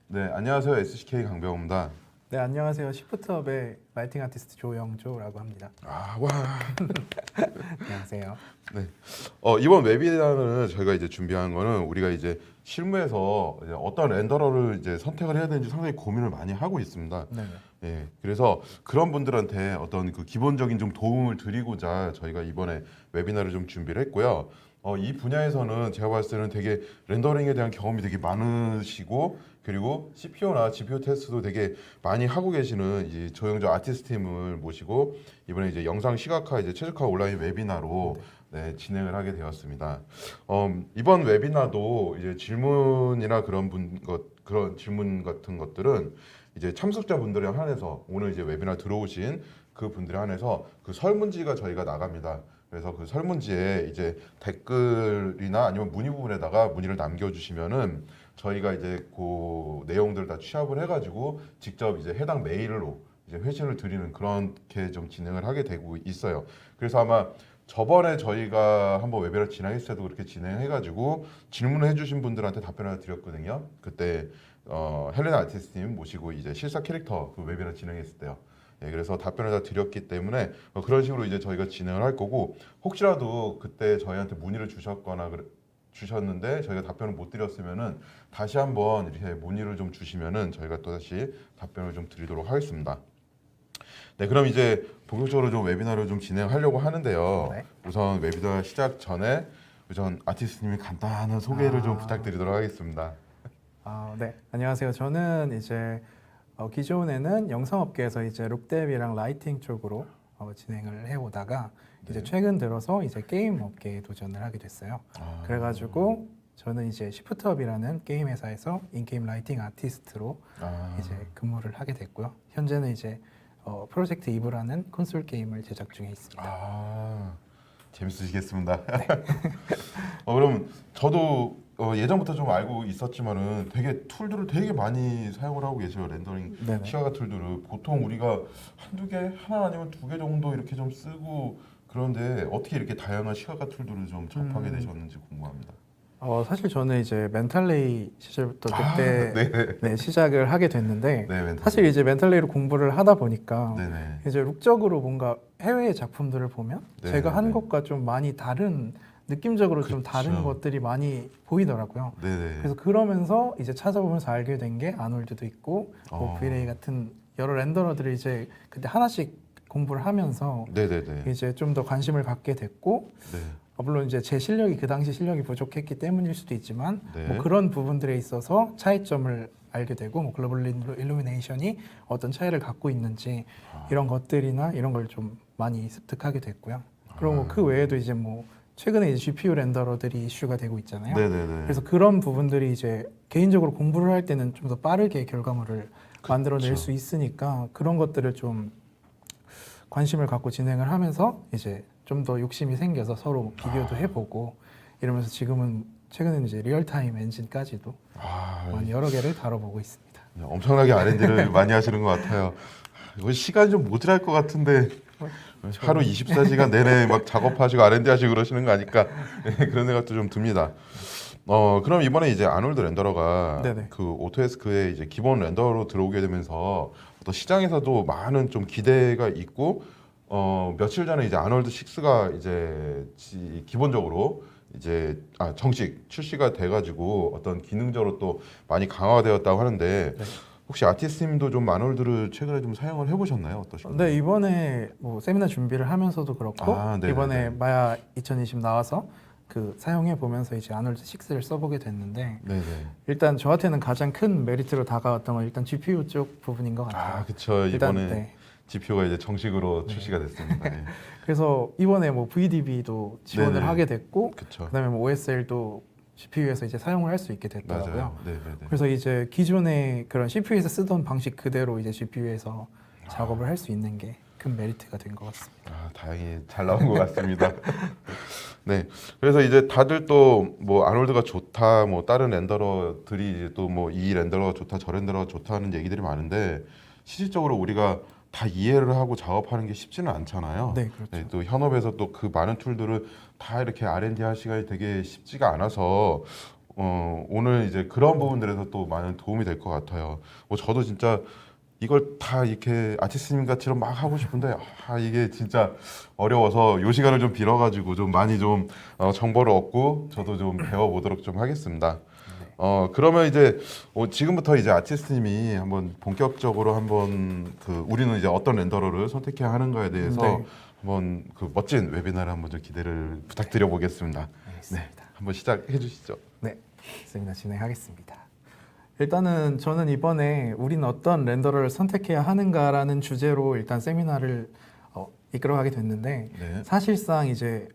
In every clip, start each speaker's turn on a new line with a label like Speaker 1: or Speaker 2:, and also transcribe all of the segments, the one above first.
Speaker 1: 네, 안녕하세요. SCK 강병호입니다.
Speaker 2: 네, 안녕하세요. 시프트업의 라이팅 아티스트 조영조라고 합니다.
Speaker 1: 와.
Speaker 2: 안녕하세요.
Speaker 1: 네. 이번 웨비나르는 저희가 이제 준비한 거는 우리가 이제 실무에서 이제 어떤 렌더러를 이제 선택을 해야 되는지 상당히 고민을 많이 하고 있습니다.
Speaker 2: 네,
Speaker 1: 예, 그래서 그런 분들한테 어떤 그 기본적인 좀 도움을 드리고자 저희가 이번에 웨비나를 좀 준비를 했고요. 이 분야에서는 제가 봤을 때는 되게 렌더링에 대한 경험이 되게 많으시고 그리고 CPU나 GPU 테스트도 되게 많이 하고 계시는 이 조영조 아티스트 팀을 모시고 이번에 이제 영상 시각화 이제 최적화 온라인 웨비나로 네, 진행을 하게 되었습니다. 이번 웨비나도 이제 질문이나 그런 질문 같은 것들은 이제 참석자분들에 한해서 오늘 이제 웨비나 들어오신 그 분들에 한해서 그 설문지가 저희가 나갑니다. 그래서 그 설문지에 이제 댓글이나 아니면 문의 부분에다가 문의를 남겨주시면은 저희가 이제 그 내용들을 다 취합을 해가지고 직접 이제 해당 메일로 이제 회신을 드리는 그렇게 좀 진행을 하게 되고 있어요. 그래서 아마 저번에 저희가 한번 웨비나 진행했을 때도 그렇게 진행해가지고 질문을 해주신 분들한테 답변을 드렸거든요. 그때 헬레나 아티스트님 모시고 이제 실사 캐릭터 그 웨비나 진행했을 때요. 예, 그래서 답변을 다 드렸기 때문에 그런 식으로 이제 저희가 진행을 할 거고 혹시라도 그때 저희한테 문의를 주셨는데 저희가 답변을 못 드렸으면은 다시 한번 이렇게 문의를 좀 주시면은 저희가 또 다시 답변을 좀 드리도록 하겠습니다. 네, 그럼 이제 본격적으로 좀 웨비나를 좀 진행하려고 하는데요.
Speaker 2: 네.
Speaker 1: 우선 웨비나 시작 전에 우선 아티스트님이 간단한 소개를 좀 부탁드리도록 하겠습니다.
Speaker 2: 네. 안녕하세요. 저는 이제 기존에는 영상업계에서 이제 룩뎁이랑 라이팅 쪽으로 진행을 해오다가 이제 최근 들어서 이제 게임 업계에 도전을 하게 됐어요. 그래가지고 저는 이제 시프트업이라는 게임 회사에서 인게임 라이팅 아티스트로 이제 근무를 하게 됐고요. 현재는 이제 프로젝트 이브라는 콘솔 게임을 제작 중에 있습니다.
Speaker 1: 재밌으시겠습니다. 그럼 저도 예전부터 좀 알고 있었지만은 되게 툴들을 되게 많이 사용을 하고 계세요. 렌더링
Speaker 2: 네네.
Speaker 1: 시각화 툴들을 보통 우리가 한두 개, 하나 아니면 두 개 정도 이렇게 좀 쓰고 그런데 어떻게 이렇게 다양한 시각화 툴들을 좀 접하게 되셨는지 궁금합니다.
Speaker 2: 사실 저는 이제 멘탈레이 시절부터 그때 네, 시작을 하게 됐는데
Speaker 1: 네,
Speaker 2: 사실 이제 멘탈레이로 공부를 하다 보니까
Speaker 1: 네네.
Speaker 2: 이제 룩적으로 뭔가 해외의 작품들을 보면
Speaker 1: 네,
Speaker 2: 제가 한
Speaker 1: 네.
Speaker 2: 것과 좀 많이 다른 느낌적으로 좀
Speaker 1: 그쵸.
Speaker 2: 다른 것들이 많이 보이더라고요.
Speaker 1: 네네.
Speaker 2: 그래서 그러면서 이제 찾아보면서 알게 된 게 아놀드도 있고 뭐
Speaker 1: 어.
Speaker 2: V-Ray 같은 여러 렌더러들을 이제 그때 하나씩 공부를 하면서
Speaker 1: 네네네.
Speaker 2: 이제 좀 더 관심을 갖게 됐고
Speaker 1: 네.
Speaker 2: 물론 이제 제 실력이 그 당시 실력이 부족했기 때문일 수도 있지만
Speaker 1: 네.
Speaker 2: 뭐 그런 부분들에 있어서 차이점을 알게 되고 뭐 글로벌 일루미네이션이 어떤 차이를 갖고 있는지 이런 것들이나 이런 걸 좀 많이 습득하게 됐고요. 그리고 뭐그 외에도 이제 뭐 최근에 이제 GPU 렌더러들이 이슈가 되고 있잖아요.
Speaker 1: 네네네.
Speaker 2: 그래서 그런 부분들이 이제 개인적으로 공부를 할 때는 좀 더 빠르게 결과물을 만들어낼 수 있으니까 그런 것들을 좀 관심을 갖고 진행을 하면서 이제 좀 더 욕심이 생겨서 서로 비교도 해보고 이러면서 지금은 최근에는 이제 리얼타임 엔진까지도 많이 여러 개를 다뤄보고 있습니다.
Speaker 1: 네, 엄청나게 R&D를 많이 하시는 것 같아요. 이거 시간이 좀 모자랄 것 같은데 하루 24시간 내내 막 작업하시고 R&D 하시고 그러시는 거 아닐까 네, 그런 생각도 좀 듭니다. 그럼 이번에 이제 아놀드 렌더러가
Speaker 2: 네네.
Speaker 1: 그 오토데스크의 이제 기본 렌더로 들어오게 되면서 어떤 시장에서도 많은 좀 기대가 있고 며칠 전에 이제 아놀드 6가 이제 기본적으로 이제 정식 출시가 돼가지고 어떤 기능적으로 또 많이 강화되었다고 하는데
Speaker 2: 네.
Speaker 1: 혹시 아티스트님도 좀 아놀드를 최근에 좀 사용을 해보셨나요? 어떠신가요?
Speaker 2: 네, 이번에 뭐 세미나 준비를 하면서도 그렇고
Speaker 1: 네네네.
Speaker 2: 이번에 마야 2020 나와서 그 사용해 보면서 이제 아놀드 6를 써보게 됐는데
Speaker 1: 네네.
Speaker 2: 일단 저한테는 가장 큰 메리트로 다가왔던 건 일단 GPU 쪽 부분인 것 같아요.
Speaker 1: 그쵸.
Speaker 2: 일단,
Speaker 1: 이번에
Speaker 2: 네.
Speaker 1: GPU가 이제 정식으로 출시가 됐습니다. 네.
Speaker 2: 그래서 이번에 뭐 VDB도 지원을
Speaker 1: 네네.
Speaker 2: 하게 됐고
Speaker 1: 그쵸.
Speaker 2: 그다음에 뭐 OSL도 GPU에서 이제 사용을 할 수 있게 됐더라고요.
Speaker 1: 맞아요. 네네네.
Speaker 2: 그래서 이제 기존의 그런 CPU에서 쓰던 방식 그대로 이제 GPU에서 작업을 할 수 있는 게 큰 메리트가 된 것 같습니다.
Speaker 1: 다행히 잘 나온 것 같습니다. 네, 그래서 이제 다들 또 뭐 아놀드가 좋다, 뭐 다른 렌더러들이 이제 또 뭐 이 렌더러가 좋다, 저 렌더러가 좋다는 얘기들이 많은데 실질적으로 우리가 다 이해를 하고 작업하는 게 쉽지는 않잖아요.
Speaker 2: 네, 그렇죠.
Speaker 1: 또 현업에서 또 그 많은 툴들을 다 이렇게 R&D 할 시간이 되게 쉽지가 않아서 오늘 이제 그런 부분들에서 또 많은 도움이 될 것 같아요. 저도 진짜 이걸 다 이렇게 아티스트님 같이럼 막 하고 싶은데 이게 진짜 어려워서 요 시간을 좀 빌어가지고 좀 많이 좀 정보를 얻고 저도 좀 배워보도록 좀 하겠습니다. 그러면 이제 지금부터 이제 아티스트님이 한번 본격적으로 한번 우리는 이제 어떤 렌더러를 선택해야 하는가에 대해서
Speaker 2: 네.
Speaker 1: 한번 멋진 웨비나를 한번 좀 기대를 부탁드려 보겠습니다.
Speaker 2: 알겠습니다.
Speaker 1: 한번 시작해 주시죠.
Speaker 2: 네, 세미나 진행하겠습니다. 일단은 저는 이번에 우리는 어떤 렌더러를 선택해야 하는가라는 주제로 일단 세미나를 이끌어가게 됐는데
Speaker 1: 네.
Speaker 2: 사실상 이제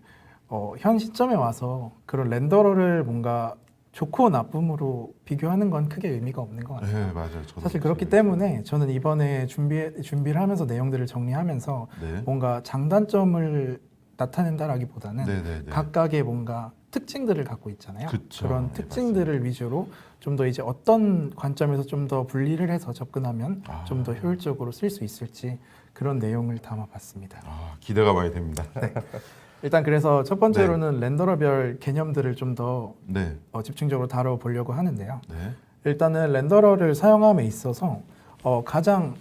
Speaker 2: 현 시점에 와서 그런 렌더러를 뭔가 좋고 나쁨으로 비교하는 건 크게 의미가 없는 것 같아요.
Speaker 1: 네, 맞아요. 저도
Speaker 2: 사실 그렇기 때문에 저는 이번에 준비를 하면서 내용들을 정리하면서
Speaker 1: 네.
Speaker 2: 뭔가 장단점을 나타낸다라기보다는
Speaker 1: 네네네.
Speaker 2: 각각의 뭔가 특징들을 갖고 있잖아요.
Speaker 1: 그쵸.
Speaker 2: 런
Speaker 1: 네,
Speaker 2: 특징들을 위주로 좀 더 이제 어떤 관점에서 좀 더 분리를 해서 접근하면 좀 더 효율적으로 쓸 수 있을지 그런 내용을 담아봤습니다.
Speaker 1: 기대가 많이 됩니다.
Speaker 2: 일단 그래서 첫 번째로는 렌더러별 개념들을 좀 더
Speaker 1: 네.
Speaker 2: 집중적으로 다뤄보려고 하는데요.
Speaker 1: 네.
Speaker 2: 일단은 렌더러를 사용함에 있어서 가장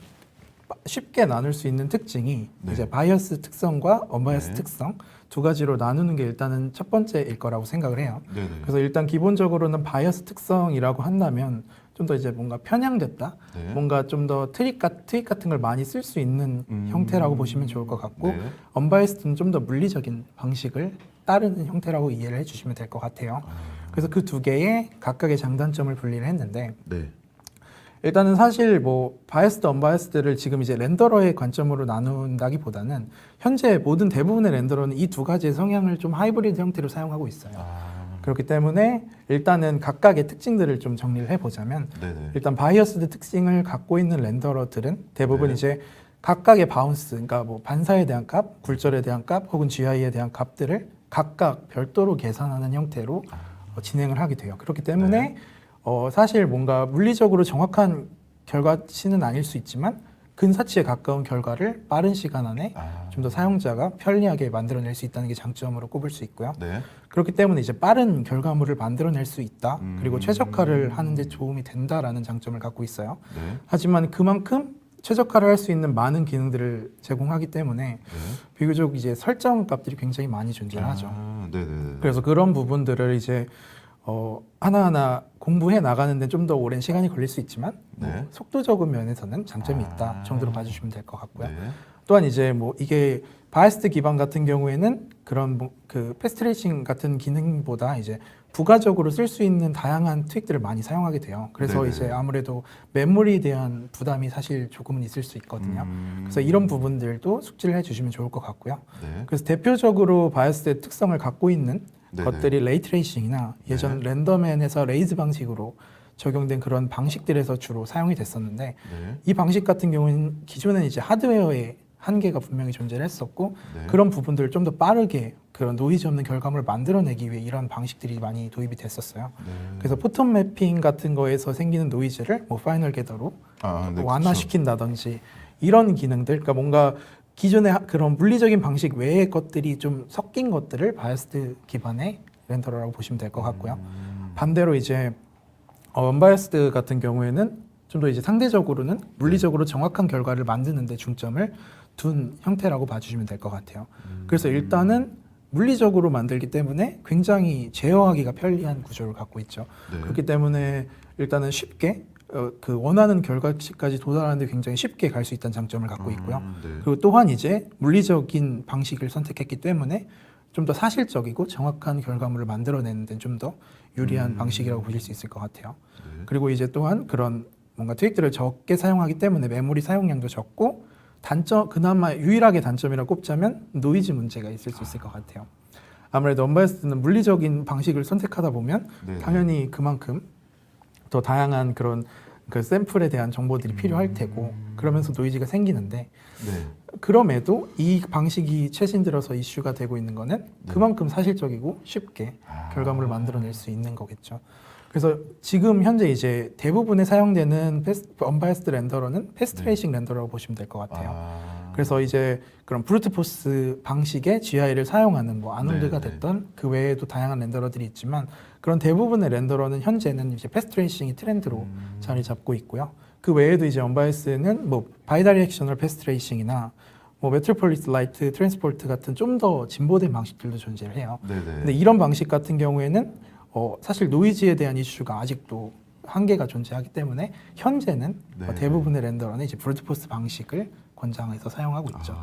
Speaker 2: 쉽게 나눌 수 있는 특징이
Speaker 1: 네.
Speaker 2: 이제 바이어스 특성과 언바이어스
Speaker 1: 네.
Speaker 2: 특성 두 가지로 나누는 게 일단은 첫 번째일 거라고 생각을 해요.
Speaker 1: 네네.
Speaker 2: 그래서 일단 기본적으로는 바이어스 특성이라고 한다면 좀 더 이제 뭔가 편향됐다,
Speaker 1: 네.
Speaker 2: 뭔가 좀 더 트릭 같은 걸 많이 쓸 수 있는 형태라고 보시면 좋을 것 같고,
Speaker 1: 네.
Speaker 2: 언바이어스는 좀 더 물리적인 방식을 따르는 형태라고 이해를 해주시면 될 것 같아요. 그래서 그 두 개의 각각의 장단점을 분리를 했는데,
Speaker 1: 네.
Speaker 2: 일단은 사실 뭐 바이어스드 언바이어스드를 지금 이제 렌더러의 관점으로 나눈다기보다는 현재 모든 대부분의 렌더러는 이 두 가지의 성향을 좀 하이브리드 형태로 사용하고 있어요. 그렇기 때문에 일단은 각각의 특징들을 좀 정리를 해보자면,
Speaker 1: 네네.
Speaker 2: 일단 바이어스드 특징을 갖고 있는 렌더러들은 대부분
Speaker 1: 네.
Speaker 2: 이제 각각의 바운스, 그러니까 뭐 반사에 대한 값, 굴절에 대한 값, 혹은 GI에 대한 값들을 각각 별도로 계산하는 형태로 진행을 하게 돼요. 그렇기 때문에
Speaker 1: 네.
Speaker 2: 사실 뭔가 물리적으로 정확한 결과치는 아닐 수 있지만 근사치에 가까운 결과를 빠른 시간 안에 좀 더 사용자가 편리하게 만들어낼 수 있다는 게 장점으로 꼽을 수 있고요.
Speaker 1: 네.
Speaker 2: 그렇기 때문에 이제 빠른 결과물을 만들어낼 수 있다. 그리고 최적화를 하는데 도움이 된다라는 장점을 갖고 있어요.
Speaker 1: 네.
Speaker 2: 하지만 그만큼 최적화를 할 수 있는 많은 기능들을 제공하기 때문에
Speaker 1: 네.
Speaker 2: 비교적 이제 설정 값들이 굉장히 많이 존재하죠.
Speaker 1: 네네.
Speaker 2: 그래서 그런 부분들을 이제 하나하나 공부해 나가는데 좀 더 오랜 시간이 걸릴 수 있지만
Speaker 1: 네.
Speaker 2: 속도적인 면에서는 장점이 있다 정도로 봐주시면 될 것 같고요.
Speaker 1: 네.
Speaker 2: 또한 이제 뭐 이게 바이어스드 기반 같은 경우에는 그런 그 패스트레이싱 같은 기능보다 이제 부가적으로 쓸 수 있는 다양한 트릭들을 많이 사용하게 돼요. 그래서
Speaker 1: 네네.
Speaker 2: 이제 아무래도 메모리에 대한 부담이 사실 조금은 있을 수 있거든요. 그래서 이런 부분들도 숙지를 해주시면 좋을 것 같고요.
Speaker 1: 네.
Speaker 2: 그래서 대표적으로 바이어스의 특성을 갖고 있는
Speaker 1: 네네.
Speaker 2: 것들이 레이 트레이싱이나 예전 랜덤앤에서 레이즈 방식으로 적용된 그런 방식들에서 주로 사용이 됐었는데,
Speaker 1: 네.
Speaker 2: 이 방식 같은 경우는 기존에는 이제 하드웨어의 한계가 분명히 존재를 했었고
Speaker 1: 네.
Speaker 2: 그런 부분들을 좀 더 빠르게 그런 노이즈 없는 결과물을 만들어내기 위해 이런 방식들이 많이 도입이 됐었어요.
Speaker 1: 네.
Speaker 2: 그래서 포톤 매핑 같은 거에서 생기는 노이즈를 뭐 파이널 게더로
Speaker 1: 네,
Speaker 2: 완화시킨다든지 이런 기능들, 그러니까 뭔가 기존의 그런 물리적인 방식 외의 것들이 좀 섞인 것들을 바이어스드 기반의 렌더러라고 보시면 될 것 같고요. 반대로 이제 언바이어스드 같은 경우에는 좀 더 이제 상대적으로는 물리적으로 정확한 결과를 만드는 데 중점을 둔 형태라고 봐주시면 될 것 같아요. 그래서 일단은 물리적으로 만들기 때문에 굉장히 제어하기가 편리한 구조를 갖고 있죠.
Speaker 1: 네.
Speaker 2: 그렇기 때문에 일단은 쉽게 그 원하는 결과치까지 도달하는데 굉장히 쉽게 갈 수 있다는 장점을 갖고 있고요.
Speaker 1: 네.
Speaker 2: 그리고 또한 이제 물리적인 방식을 선택했기 때문에 좀 더 사실적이고 정확한 결과물을 만들어내는 데는 좀 더 유리한 방식이라고 보실 수 있을 것 같아요.
Speaker 1: 네.
Speaker 2: 그리고 이제 또한 그런 뭔가 트릭들을 적게 사용하기 때문에 메모리 사용량도 적고, 단점, 그나마 유일하게 단점이라고 꼽자면 노이즈 문제가 있을 수 있을 것 같아요. 아무래도 언바이어스드는 물리적인 방식을 선택하다 보면
Speaker 1: 네네.
Speaker 2: 당연히 그만큼 더 다양한 그런 그 샘플에 대한 정보들이 필요할 테고, 그러면서 노이즈가 생기는데,
Speaker 1: 네.
Speaker 2: 그럼에도 이 방식이 최신 들어서 이슈가 되고 있는 거는 그만큼 사실적이고 쉽게 결과물을 만들어낼 수 있는 거겠죠. 그래서 지금 현재 이제 대부분에 사용되는 언바이어스드 렌더러는 패스트레이싱 렌더러라고 보시면 될 것 같아요. 그래서 이제 그런 브루트포스 방식의 GI를 사용하는 뭐 아놀드가
Speaker 1: 네, 네.
Speaker 2: 됐던 그 외에도 다양한 렌더러들이 있지만 그런 대부분의 렌더러는 현재는 이제 패스트 트레이싱이 트렌드로 자리 잡고 있고요. 그 외에도 이제 언바이스는 뭐 바이다이렉셔널 패스트 트레이싱이나 뭐 메트로폴리스 라이트 트랜스포트 같은 좀 더 진보된 방식들도 존재를 해요.
Speaker 1: 네네.
Speaker 2: 근데 이런 방식 같은 경우에는 사실 노이즈에 대한 이슈가 아직도 한계가 존재하기 때문에 현재는
Speaker 1: 네.
Speaker 2: 대부분의 렌더러는 이제 브루트포스 방식을 권장해서 사용하고 있죠.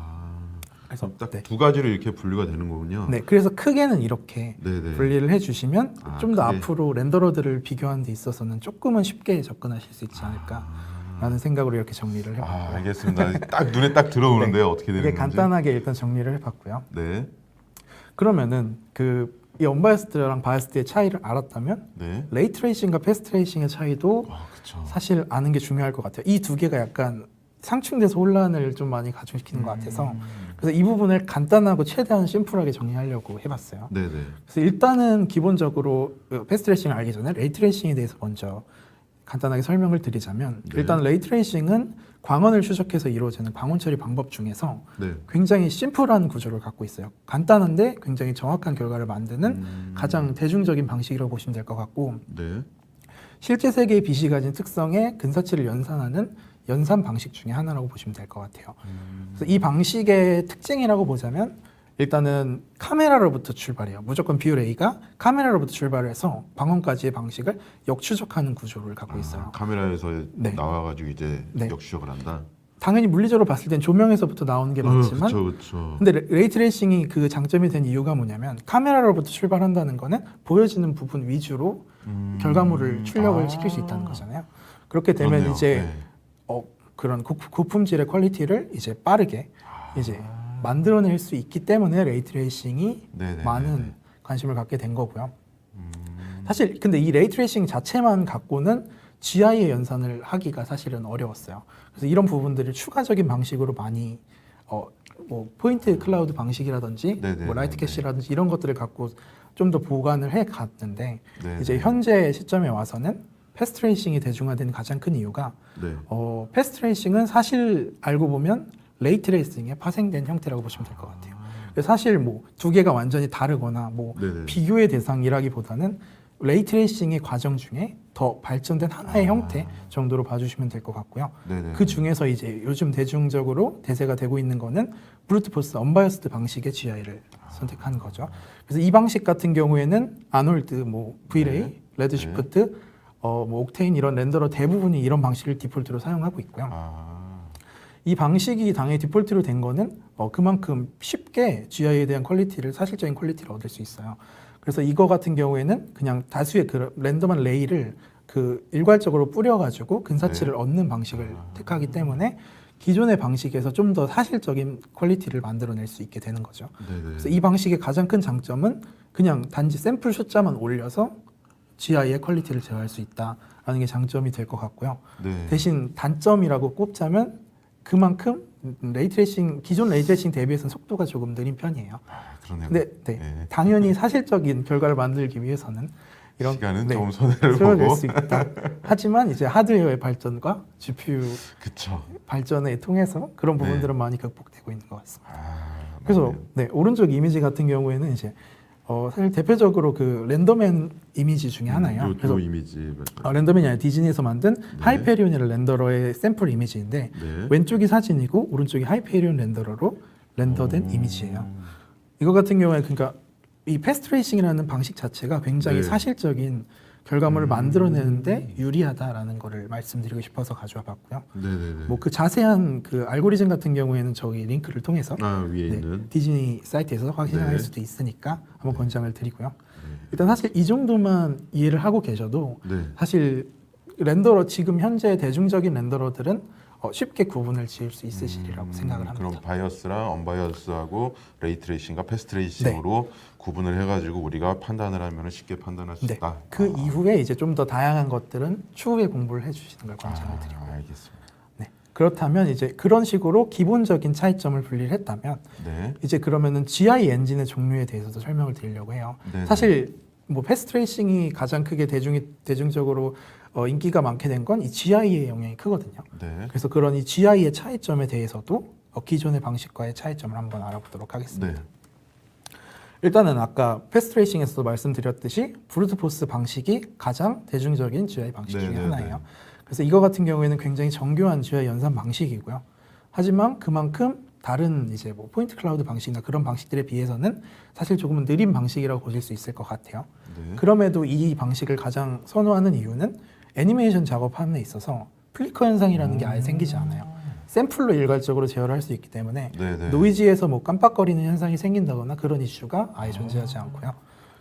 Speaker 2: 그래서
Speaker 1: 딱
Speaker 2: 네.
Speaker 1: 두 가지로 이렇게 분류가 되는 거군요.
Speaker 2: 네, 그래서 크게는 이렇게
Speaker 1: 네네.
Speaker 2: 분리를 해주시면
Speaker 1: 아,
Speaker 2: 좀 더
Speaker 1: 크게.
Speaker 2: 앞으로 렌더러들을 비교하는 데 있어서는 조금은 쉽게 접근하실 수 있지 않을까라는 생각으로 이렇게 정리를
Speaker 1: 아,
Speaker 2: 해봤고요.
Speaker 1: 알겠습니다. 딱 눈에 딱 들어오는데요. 어떻게 되는
Speaker 2: 이게
Speaker 1: 건지.
Speaker 2: 간단하게 일단 정리를 해봤고요.
Speaker 1: 네.
Speaker 2: 그러면은 이 언바이스드랑 바이스드의 차이를 알았다면
Speaker 1: 네.
Speaker 2: 레이 트레이싱과 패스트 트레이싱의 차이도
Speaker 1: 그렇죠.
Speaker 2: 사실 아는 게 중요할 것 같아요. 이 두 개가 약간 상충돼서 혼란을 좀 많이 가중시키는 것 같아서 그래서 이 부분을 간단하고 최대한 심플하게 정리하려고 해봤어요.
Speaker 1: 네네.
Speaker 2: 그래서 일단은 기본적으로 패스트 트레이싱을 알기 전에 레이 트레이싱에 대해서 먼저 간단하게 설명을 드리자면
Speaker 1: 네.
Speaker 2: 일단 레이 트레이싱은 광원을 추적해서 이루어지는 광원 처리 방법 중에서
Speaker 1: 네.
Speaker 2: 굉장히 심플한 구조를 갖고 있어요. 간단한데 굉장히 정확한 결과를 만드는 가장 대중적인 방식이라고 보시면 될 것 같고
Speaker 1: 네.
Speaker 2: 실제 세계의 빛이 가진 특성의 근사치를 연산하는 연산 방식 중에 하나라고 보시면 될 것 같아요. 그래서 이 방식의 특징이라고 보자면 일단은 카메라로부터 출발해요. 무조건 뷰 레이가 카메라로부터 출발해서 방원까지의 방식을 역추적하는 구조를 갖고 있어요.
Speaker 1: 카메라에서
Speaker 2: 네.
Speaker 1: 나와가지고 이제
Speaker 2: 네.
Speaker 1: 역추적을 한다.
Speaker 2: 당연히 물리적으로 봤을 땐 조명에서부터 나오는 게 맞지만
Speaker 1: 그렇죠.
Speaker 2: 근데 레이 트레이싱이 그 장점이 된 이유가 뭐냐면 카메라로부터 출발한다는 거는 보여지는 부분 위주로 결과물을 출력을 시킬 수 있다는 거잖아요. 그렇게 되면
Speaker 1: 그렇네요.
Speaker 2: 이제
Speaker 1: 네.
Speaker 2: 그런 고품질의 퀄리티를 이제 빠르게 이제 만들어낼 수 있기 때문에 레이 트레이싱이
Speaker 1: 네네네네.
Speaker 2: 많은 관심을 갖게 된 거고요. 사실 근데 이 레이 트레이싱 자체만 갖고는 GI의 연산을 하기가 사실은 어려웠어요. 그래서 이런 부분들을 추가적인 방식으로 많이 뭐 포인트 클라우드 방식이라든지
Speaker 1: 네네네네.
Speaker 2: 뭐 라이트 캐시라든지 이런 것들을 갖고 좀 더 보관을 해 갔는데
Speaker 1: 네네.
Speaker 2: 이제 현재 시점에 와서는 패스트 트레이싱이 대중화된 가장 큰 이유가
Speaker 1: 네.
Speaker 2: 패스트 트레이싱은 사실 알고 보면 레이 트레이싱의 파생된 형태라고 보시면 될 것 같아요. 그래서 사실 뭐 두 개가 완전히 다르거나 뭐
Speaker 1: 네네.
Speaker 2: 비교의 대상이라기보다는 레이 트레이싱의 과정 중에 더 발전된 하나의 형태 정도로 봐주시면 될 것 같고요.
Speaker 1: 네네.
Speaker 2: 그 중에서 이제 요즘 대중적으로 대세가 되고 있는 거는 브루트포스 언바이어스드 방식의 GI를 선택하는 거죠. 그래서 이 방식 같은 경우에는 아놀드, 뭐 Vray,
Speaker 1: 네.
Speaker 2: 레드시프트, 뭐 옥테인 이런 렌더러 대부분이 이런 방식을 디폴트로 사용하고 있고요. 이 방식이 당연히 디폴트로 된 거는 그만큼 쉽게 GI에 대한 퀄리티를 사실적인 퀄리티를 얻을 수 있어요. 그래서 이거 같은 경우에는 그냥 다수의 그 랜덤한 레이를 그 일괄적으로 뿌려가지고 근사치를
Speaker 1: 네.
Speaker 2: 얻는 방식을 택하기 때문에 기존의 방식에서 좀 더 사실적인 퀄리티를 만들어낼 수 있게 되는 거죠.
Speaker 1: 네네.
Speaker 2: 그래서 이 방식의 가장 큰 장점은 그냥 단지 샘플 숫자만 올려서 GI의 퀄리티를 제어할 수 있다라는 게 장점이 될 것 같고요.
Speaker 1: 네.
Speaker 2: 대신 단점이라고 꼽자면 그만큼 기존 레이 트레이싱 대비해서는 속도가 조금 느린 편이에요.
Speaker 1: 그러네요.
Speaker 2: 근데
Speaker 1: 네.
Speaker 2: 당연히 사실적인 결과를 만들기 위해서는 이런
Speaker 1: 시간은
Speaker 2: 네,
Speaker 1: 좀 손해를
Speaker 2: 소요될
Speaker 1: 보고.
Speaker 2: 수 있다. 하지만 이제 하드웨어의 발전과 GPU
Speaker 1: 그쵸.
Speaker 2: 발전에 통해서 그런
Speaker 1: 네.
Speaker 2: 부분들은 많이 극복되고 있는 것 같습니다.
Speaker 1: 맞네요.
Speaker 2: 그래서 네, 오른쪽 이미지 같은 경우에는 이제 사실 대표적으로 그 랜더맨 이미지 중에 하나예요.
Speaker 1: 요
Speaker 2: 그래서
Speaker 1: 이미지.
Speaker 2: 랜더맨이 아니라 디즈니에서 만든 하이페리온이라는 렌더러의 샘플 이미지인데
Speaker 1: 네.
Speaker 2: 왼쪽이 사진이고 오른쪽이 하이페리온 렌더러로 렌더된 이미지예요. 이거 같은 경우에 그러니까 이 패스트 트레이싱이라는 방식 자체가 굉장히
Speaker 1: 네.
Speaker 2: 사실적인 결과물을 만들어내는데 유리하다라는 거를 말씀드리고 싶어서 가져와 봤고요.
Speaker 1: 네네네.
Speaker 2: 뭐 그 자세한 그 알고리즘 같은 경우에는 저기 링크를 통해서
Speaker 1: 위에
Speaker 2: 네,
Speaker 1: 있는.
Speaker 2: 디즈니 사이트에서 확인할
Speaker 1: 네.
Speaker 2: 수도 있으니까 한번 권장을 드리고요. 일단 사실 이 정도만 이해를 하고 계셔도
Speaker 1: 네.
Speaker 2: 사실 렌더러 지금 현재 대중적인 렌더러들은 쉽게 구분을 지을 수 있으시리라고 생각을 합니다.
Speaker 1: 그럼 바이어스랑 언바이어스하고 레이 트레이싱과 패스트 트레이싱으로 구분을 해가지고 우리가 판단을 하면 쉽게 판단할 수
Speaker 2: 네.
Speaker 1: 있다.
Speaker 2: 그 이후에 이제 좀 더 다양한 것들은 추후에 공부를 해주시는 걸 권장을 드리고.
Speaker 1: 알겠습니다.
Speaker 2: 네. 그렇다면 이제 그런 식으로 기본적인 차이점을 분리를 했다면
Speaker 1: 네.
Speaker 2: 이제 그러면은 GI 엔진의 종류에 대해서도 설명을 드리려고 해요.
Speaker 1: 네.
Speaker 2: 사실 뭐 패스트 트레이싱이 가장 크게 대중적으로 인기가 많게 된 건 이 GI의 영향이 크거든요.
Speaker 1: 네.
Speaker 2: 그래서 그런 이 GI의 차이점에 대해서도 기존의 방식과의 차이점을 한번 알아보도록 하겠습니다.
Speaker 1: 네.
Speaker 2: 일단은 아까 패스트레이싱에서도 말씀드렸듯이 브루트포스 방식이 가장 대중적인 GUI 방식 중에 하나예요. 그래서 이거 같은 경우에는 굉장히 정교한 GUI 연산 방식이고요. 하지만 그만큼 다른 이제 뭐 포인트 클라우드 방식이나 그런 방식들에 비해서는 사실 조금은 느린 방식이라고 보실 수 있을 것 같아요.
Speaker 1: 네.
Speaker 2: 그럼에도 이 방식을 가장 선호하는 이유는 애니메이션 작업함에 있어서 플리커 현상이라는 게 아예 생기지 않아요. 샘플로 일괄적으로 제어를 할 수 있기 때문에
Speaker 1: 네네.
Speaker 2: 노이즈에서 뭐 깜빡거리는 현상이 생긴다거나 그런 이슈가 아예 존재하지 않고요.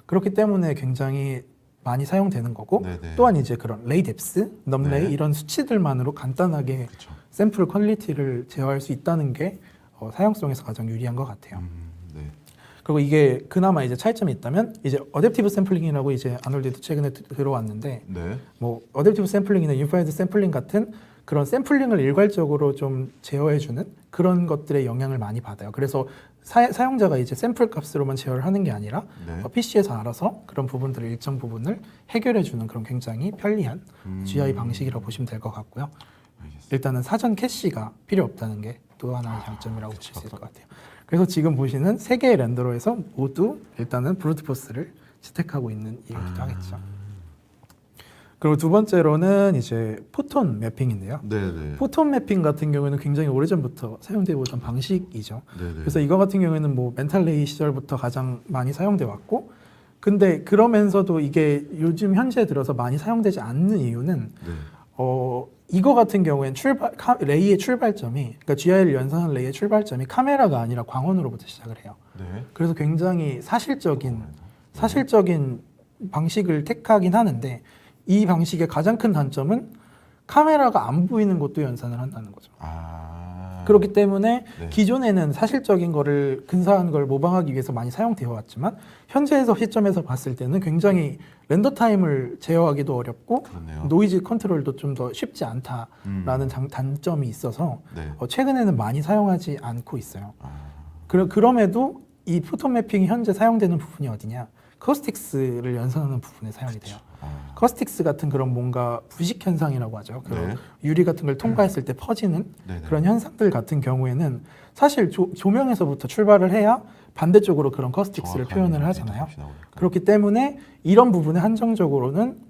Speaker 2: 그렇기 때문에 굉장히 많이 사용되는 거고
Speaker 1: 네네.
Speaker 2: 또한 이제 그런 레이 뎁스, 넘레이
Speaker 1: 네.
Speaker 2: 이런 수치들만으로 간단하게
Speaker 1: 그쵸.
Speaker 2: 샘플 퀄리티를 제어할 수 있다는 게 사용성에서 가장 유리한 것 같아요.
Speaker 1: 네.
Speaker 2: 그리고 이게 그나마 이제 차이점이 있다면 이제 어댑티브 샘플링이라고 이제 아놀드도 최근에 들어왔는데
Speaker 1: 네.
Speaker 2: 뭐 어댑티브 샘플링이나 유니파이드 샘플링 같은 그런 샘플링을 일괄적으로 좀 제어해주는 그런 것들의 영향을 많이 받아요. 그래서 사용자가 이제 샘플 값으로만 제어를 하는 게 아니라
Speaker 1: 네.
Speaker 2: PC에서 알아서 그런 부분들을 일정 부분을 해결해주는 그런 굉장히 편리한 GUI 방식이라고 보시면 될 것 같고요.
Speaker 1: 알겠습니다.
Speaker 2: 일단은 사전 캐시가 필요 없다는 게 또 하나의 장점이라고 보실 수 있을 것 같아요. 그래서 지금 보시는 세 개의 렌더러에서 모두 일단은 브루트포스를 채택하고 있는 이유기도 하겠죠. 그리고 두 번째로는 이제 포톤 매핑인데요.
Speaker 1: 네네.
Speaker 2: 포톤 매핑 같은 경우에는 굉장히 오래전부터 사용되어 오던 방식이죠.
Speaker 1: 네네.
Speaker 2: 그래서 이거 같은 경우에는 뭐 멘탈레이 시절부터 가장 많이 사용돼 왔고, 근데 그러면서도 이게 요즘 현재 들어서 많이 사용되지 않는 이유는
Speaker 1: 네.
Speaker 2: 이거 같은 경우에는 레이의 출발점이, 그러니까 GI를 연산한 레이의 출발점이 카메라가 아니라 광원으로부터 시작을 해요.
Speaker 1: 네.
Speaker 2: 그래서 굉장히 사실적인 방식을 택하긴 하는데, 이 방식의 가장 큰 단점은 카메라가 안 보이는 것도 연산을 한다는 거죠. 그렇기 때문에
Speaker 1: 네.
Speaker 2: 기존에는 사실적인 거를 근사한 걸 모방하기 위해서 많이 사용되어 왔지만 현재에서 시점에서 봤을 때는 굉장히 렌더 타임을 제어하기도 어렵고
Speaker 1: 그렇네요.
Speaker 2: 노이즈 컨트롤도 좀 더 쉽지 않다라는 단점이 있어서
Speaker 1: 네.
Speaker 2: 최근에는 많이 사용하지 않고 있어요. 그럼에도 이 포톤 매핑이 현재 사용되는 부분이 어디냐? 커스틱스를 연산하는 부분에 사용이 돼요. 커스틱스 같은 그런 뭔가 부식 현상이라고 하죠. 그런
Speaker 1: 네.
Speaker 2: 유리 같은 걸 통과했을 때 퍼지는
Speaker 1: 네네.
Speaker 2: 그런 현상들 같은 경우에는 사실 조명에서부터 출발을 해야 반대쪽으로 그런 커스틱스를
Speaker 1: 정확한
Speaker 2: 표현을 하잖아요.
Speaker 1: 인터넷이 나오니까.
Speaker 2: 그렇기 때문에 이런 부분에 한정적으로는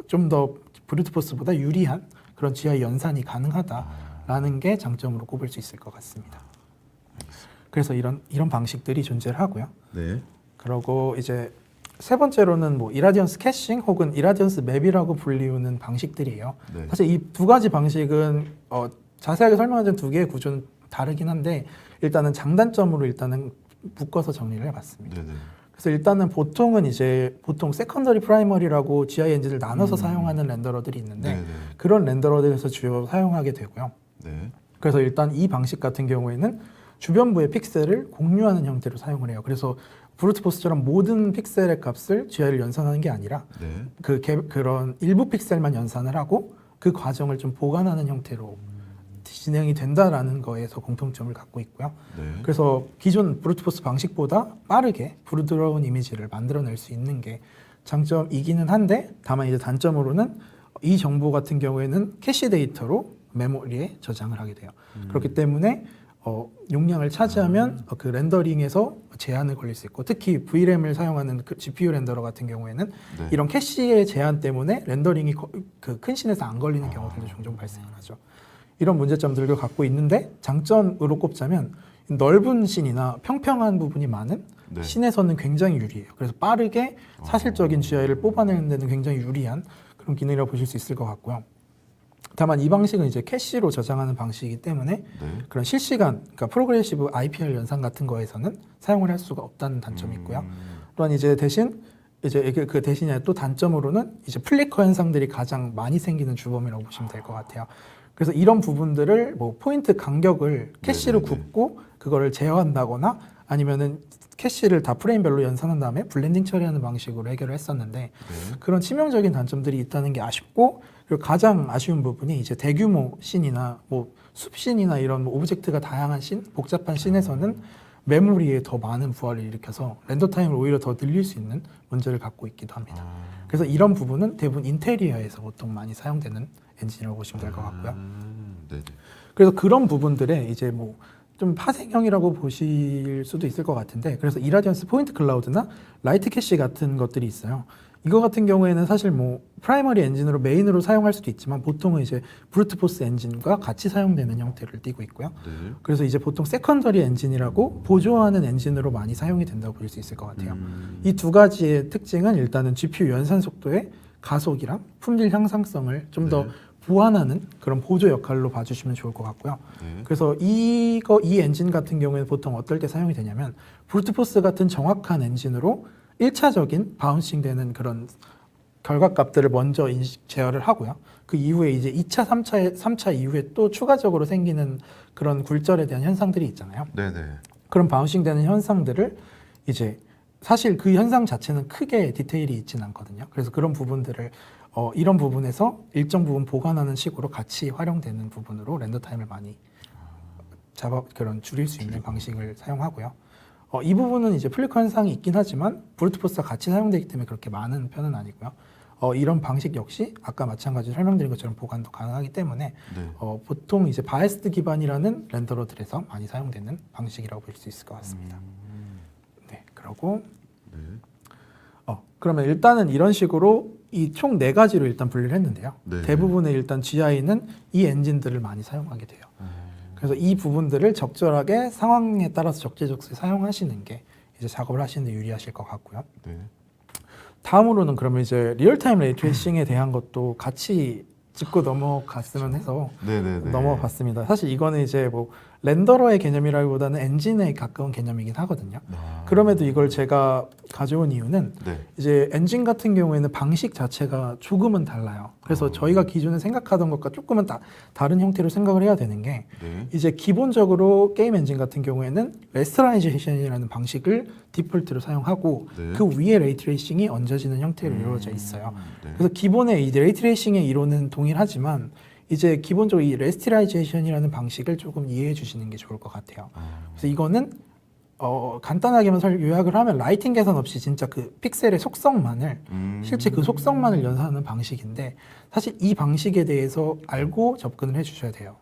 Speaker 2: 좀 더 브루트포스보다 유리한 그런 GI 연산이 가능하다라는 게 장점으로 꼽을 수 있을 것 같습니다. 그래서 이런 방식들이 존재를 하고요.
Speaker 1: 네.
Speaker 2: 그리고 이제 세 번째로는 뭐 이라디언스 캐싱 혹은 이라디언스 맵이라고 불리우는 방식들이에요.
Speaker 1: 네.
Speaker 2: 사실 이 두 가지 방식은 자세하게 설명하자면 두 개의 구조는 다르긴 한데 일단은 장단점으로 일단은 묶어서 정리를 해봤습니다.
Speaker 1: 네네.
Speaker 2: 그래서 일단은 보통 세컨더리 프라이머리라고 GI 엔진을 나눠서 사용하는 렌더러들이 있는데
Speaker 1: 네네.
Speaker 2: 그런 렌더러들에서 주로 사용하게 되고요.
Speaker 1: 네.
Speaker 2: 그래서 일단 이 방식 같은 경우에는 주변부의 픽셀을 공유하는 형태로 사용을 해요. 그래서 브루트포스처럼 모든 픽셀의 값을 GI를 연산하는 게 아니라
Speaker 1: 네.
Speaker 2: 그런 일부 픽셀만 연산을 하고 그 과정을 좀 보관하는 형태로 진행이 된다라는 거에서 공통점을 갖고 있고요.
Speaker 1: 네.
Speaker 2: 그래서 기존 브루트포스 방식보다 빠르게 부드러운 이미지를 만들어낼 수 있는 게 장점이기는 한데 다만 이제 단점으로는 이 정보 같은 경우에는 캐시 데이터로 메모리에 저장을 하게 돼요. 그렇기 때문에 용량을 차지하면 그 렌더링에서 제한을 걸릴 수 있고 특히 VRAM을 사용하는 그 GPU 렌더러 같은 경우에는
Speaker 1: 네.
Speaker 2: 이런 캐시의 제한 때문에 렌더링이 그 큰 씬에서 안 걸리는 경우들도 종종 발생을 하죠. 이런 문제점들을 갖고 있는데 장점으로 꼽자면 넓은 씬이나 평평한 부분이 많은
Speaker 1: 네.
Speaker 2: 씬에서는 굉장히 유리해요. 그래서 빠르게 사실적인 GI를 뽑아내는 데는 굉장히 유리한 그런 기능이라고 보실 수 있을 것 같고요. 다만 이 방식은 이제 캐시로 저장하는 방식이기 때문에
Speaker 1: 네.
Speaker 2: 그런 실시간, 그러니까 프로그레시브 IPR 연산 같은 거에서는 사용을 할 수가 없다는 단점이 있고요. 또한 이제 대신 그 대신에 또 단점으로는 이제 플리커 현상들이 가장 많이 생기는 주범이라고 보시면 될 것 같아요. 그래서 이런 부분들을 뭐 포인트 간격을 캐시로
Speaker 1: 네네네.
Speaker 2: 굽고 그거를 제어한다거나 아니면은 캐시를 다 프레임별로 연산한 다음에 블렌딩 처리하는 방식으로 해결을 했었는데
Speaker 1: 네.
Speaker 2: 그런 치명적인 단점들이 있다는 게 아쉽고 그리고 가장 아쉬운 부분이 이제 대규모 씬이나 뭐 숲씬이나 이런 뭐 오브젝트가 다양한 씬, 복잡한 씬에서는 메모리에 더 많은 부하를 일으켜서 렌더 타임을 오히려 더 늘릴 수 있는 문제를 갖고 있기도 합니다. 그래서 이런 부분은 대부분 인테리어에서 보통 많이 사용되는 엔진이라고 보시면 될 것 같고요.
Speaker 1: 네.
Speaker 2: 그래서 그런 부분들에 이제 뭐 좀 파생형이라고 보실 수도 있을 것 같은데, 그래서 이라디언스 포인트 클라우드나 라이트 캐시 같은 것들이 있어요. 이거 같은 경우에는 사실 뭐 프라이머리 엔진으로 메인으로 사용할 수도 있지만 보통은 이제 브루트포스 엔진과 같이 사용되는 형태를 띠고 있고요.
Speaker 1: 네.
Speaker 2: 그래서 이제 보통 세컨더리 엔진이라고 보조하는 엔진으로 많이 사용이 된다고 볼 수 있을 것 같아요. 이 두 가지의 특징은 일단은 GPU 연산 속도의 가속이랑 품질 향상성을 좀 더
Speaker 1: 네.
Speaker 2: 보완하는 그런 보조 역할로 봐주시면 좋을 것 같고요.
Speaker 1: 네.
Speaker 2: 그래서 이 엔진 같은 경우에는 보통 어떨 때 사용이 되냐면 브루트포스 같은 정확한 엔진으로 1차적인 바운싱 되는 그런 결과값들을 먼저 제어를 하고요. 그 이후에 이제 2차, 3차 이후에 또 추가적으로 생기는 그런 굴절에 대한 현상들이 있잖아요.
Speaker 1: 네네.
Speaker 2: 그런 바운싱 되는 현상들을 이제 사실 그 현상 자체는 크게 디테일이 있진 않거든요. 그래서 그런 부분들을 이런 부분에서 일정 부분 보관하는 식으로 같이 활용되는 부분으로 렌더 타임을 많이 그런 줄일 수 있는 방식을 사용하고요. 이 부분은 이제 플리커 현상이 있긴 하지만 브루트포스와 같이 사용되기 때문에 그렇게 많은 편은 아니고요. 이런 방식 역시 아까 마찬가지로 설명드린 것처럼 보관도 가능하기 때문에
Speaker 1: 네.
Speaker 2: 보통 이제 바이스드 기반이라는 렌더러들에서 많이 사용되는 방식이라고 볼 수 있을 것 같습니다. 네, 그리고
Speaker 1: 네.
Speaker 2: 그러면 일단은 이런 식으로 이 총 4가지로 일단 분리를 했는데요.
Speaker 1: 네.
Speaker 2: 대부분의 일단 GI는 이 엔진들을 많이 사용하게 돼요. 그래서 이 부분들을 적절하게 상황에 따라서 적재적소에 사용하시는 게 이제 작업을 하시는 데 유리하실 것 같고요.
Speaker 1: 네.
Speaker 2: 다음으로는 그러면 이제 리얼타임 레이 트레이싱에 대한 것도 같이 짚고 넘어갔으면 해서
Speaker 1: 네네네.
Speaker 2: 넘어봤습니다. 사실 이거는 이제 뭐 렌더러의 개념이라기보다는 엔진에 가까운 개념이긴 하거든요. 그럼에도 이걸 제가 가져온 이유는
Speaker 1: 네.
Speaker 2: 이제 엔진 같은 경우에는 방식 자체가 조금은 달라요. 그래서 저희가 기존에 생각하던 것과 조금은 다른 형태로 생각을 해야 되는 게
Speaker 1: 네.
Speaker 2: 이제 기본적으로 게임 엔진 같은 경우에는 레스터라이제이션이라는 방식을 디폴트로 사용하고
Speaker 1: 네.
Speaker 2: 그 위에 레이트레이싱이 얹어지는 형태로 이루어져 있어요.
Speaker 1: 네.
Speaker 2: 그래서 기본의 이 레이트레이싱의 이론은 동일하지만 이제 기본적으로 이 레스티라이제이션이라는 방식을 조금 이해해 주시는 게 좋을 것 같아요. 그래서 이거는 간단하게만 요약을 하면 라이팅 계산 없이 진짜 그 픽셀의 속성만을 실제 그 속성만을 연산하는 방식인데 사실 이 방식에 대해서 알고 접근을 해주셔야 돼요.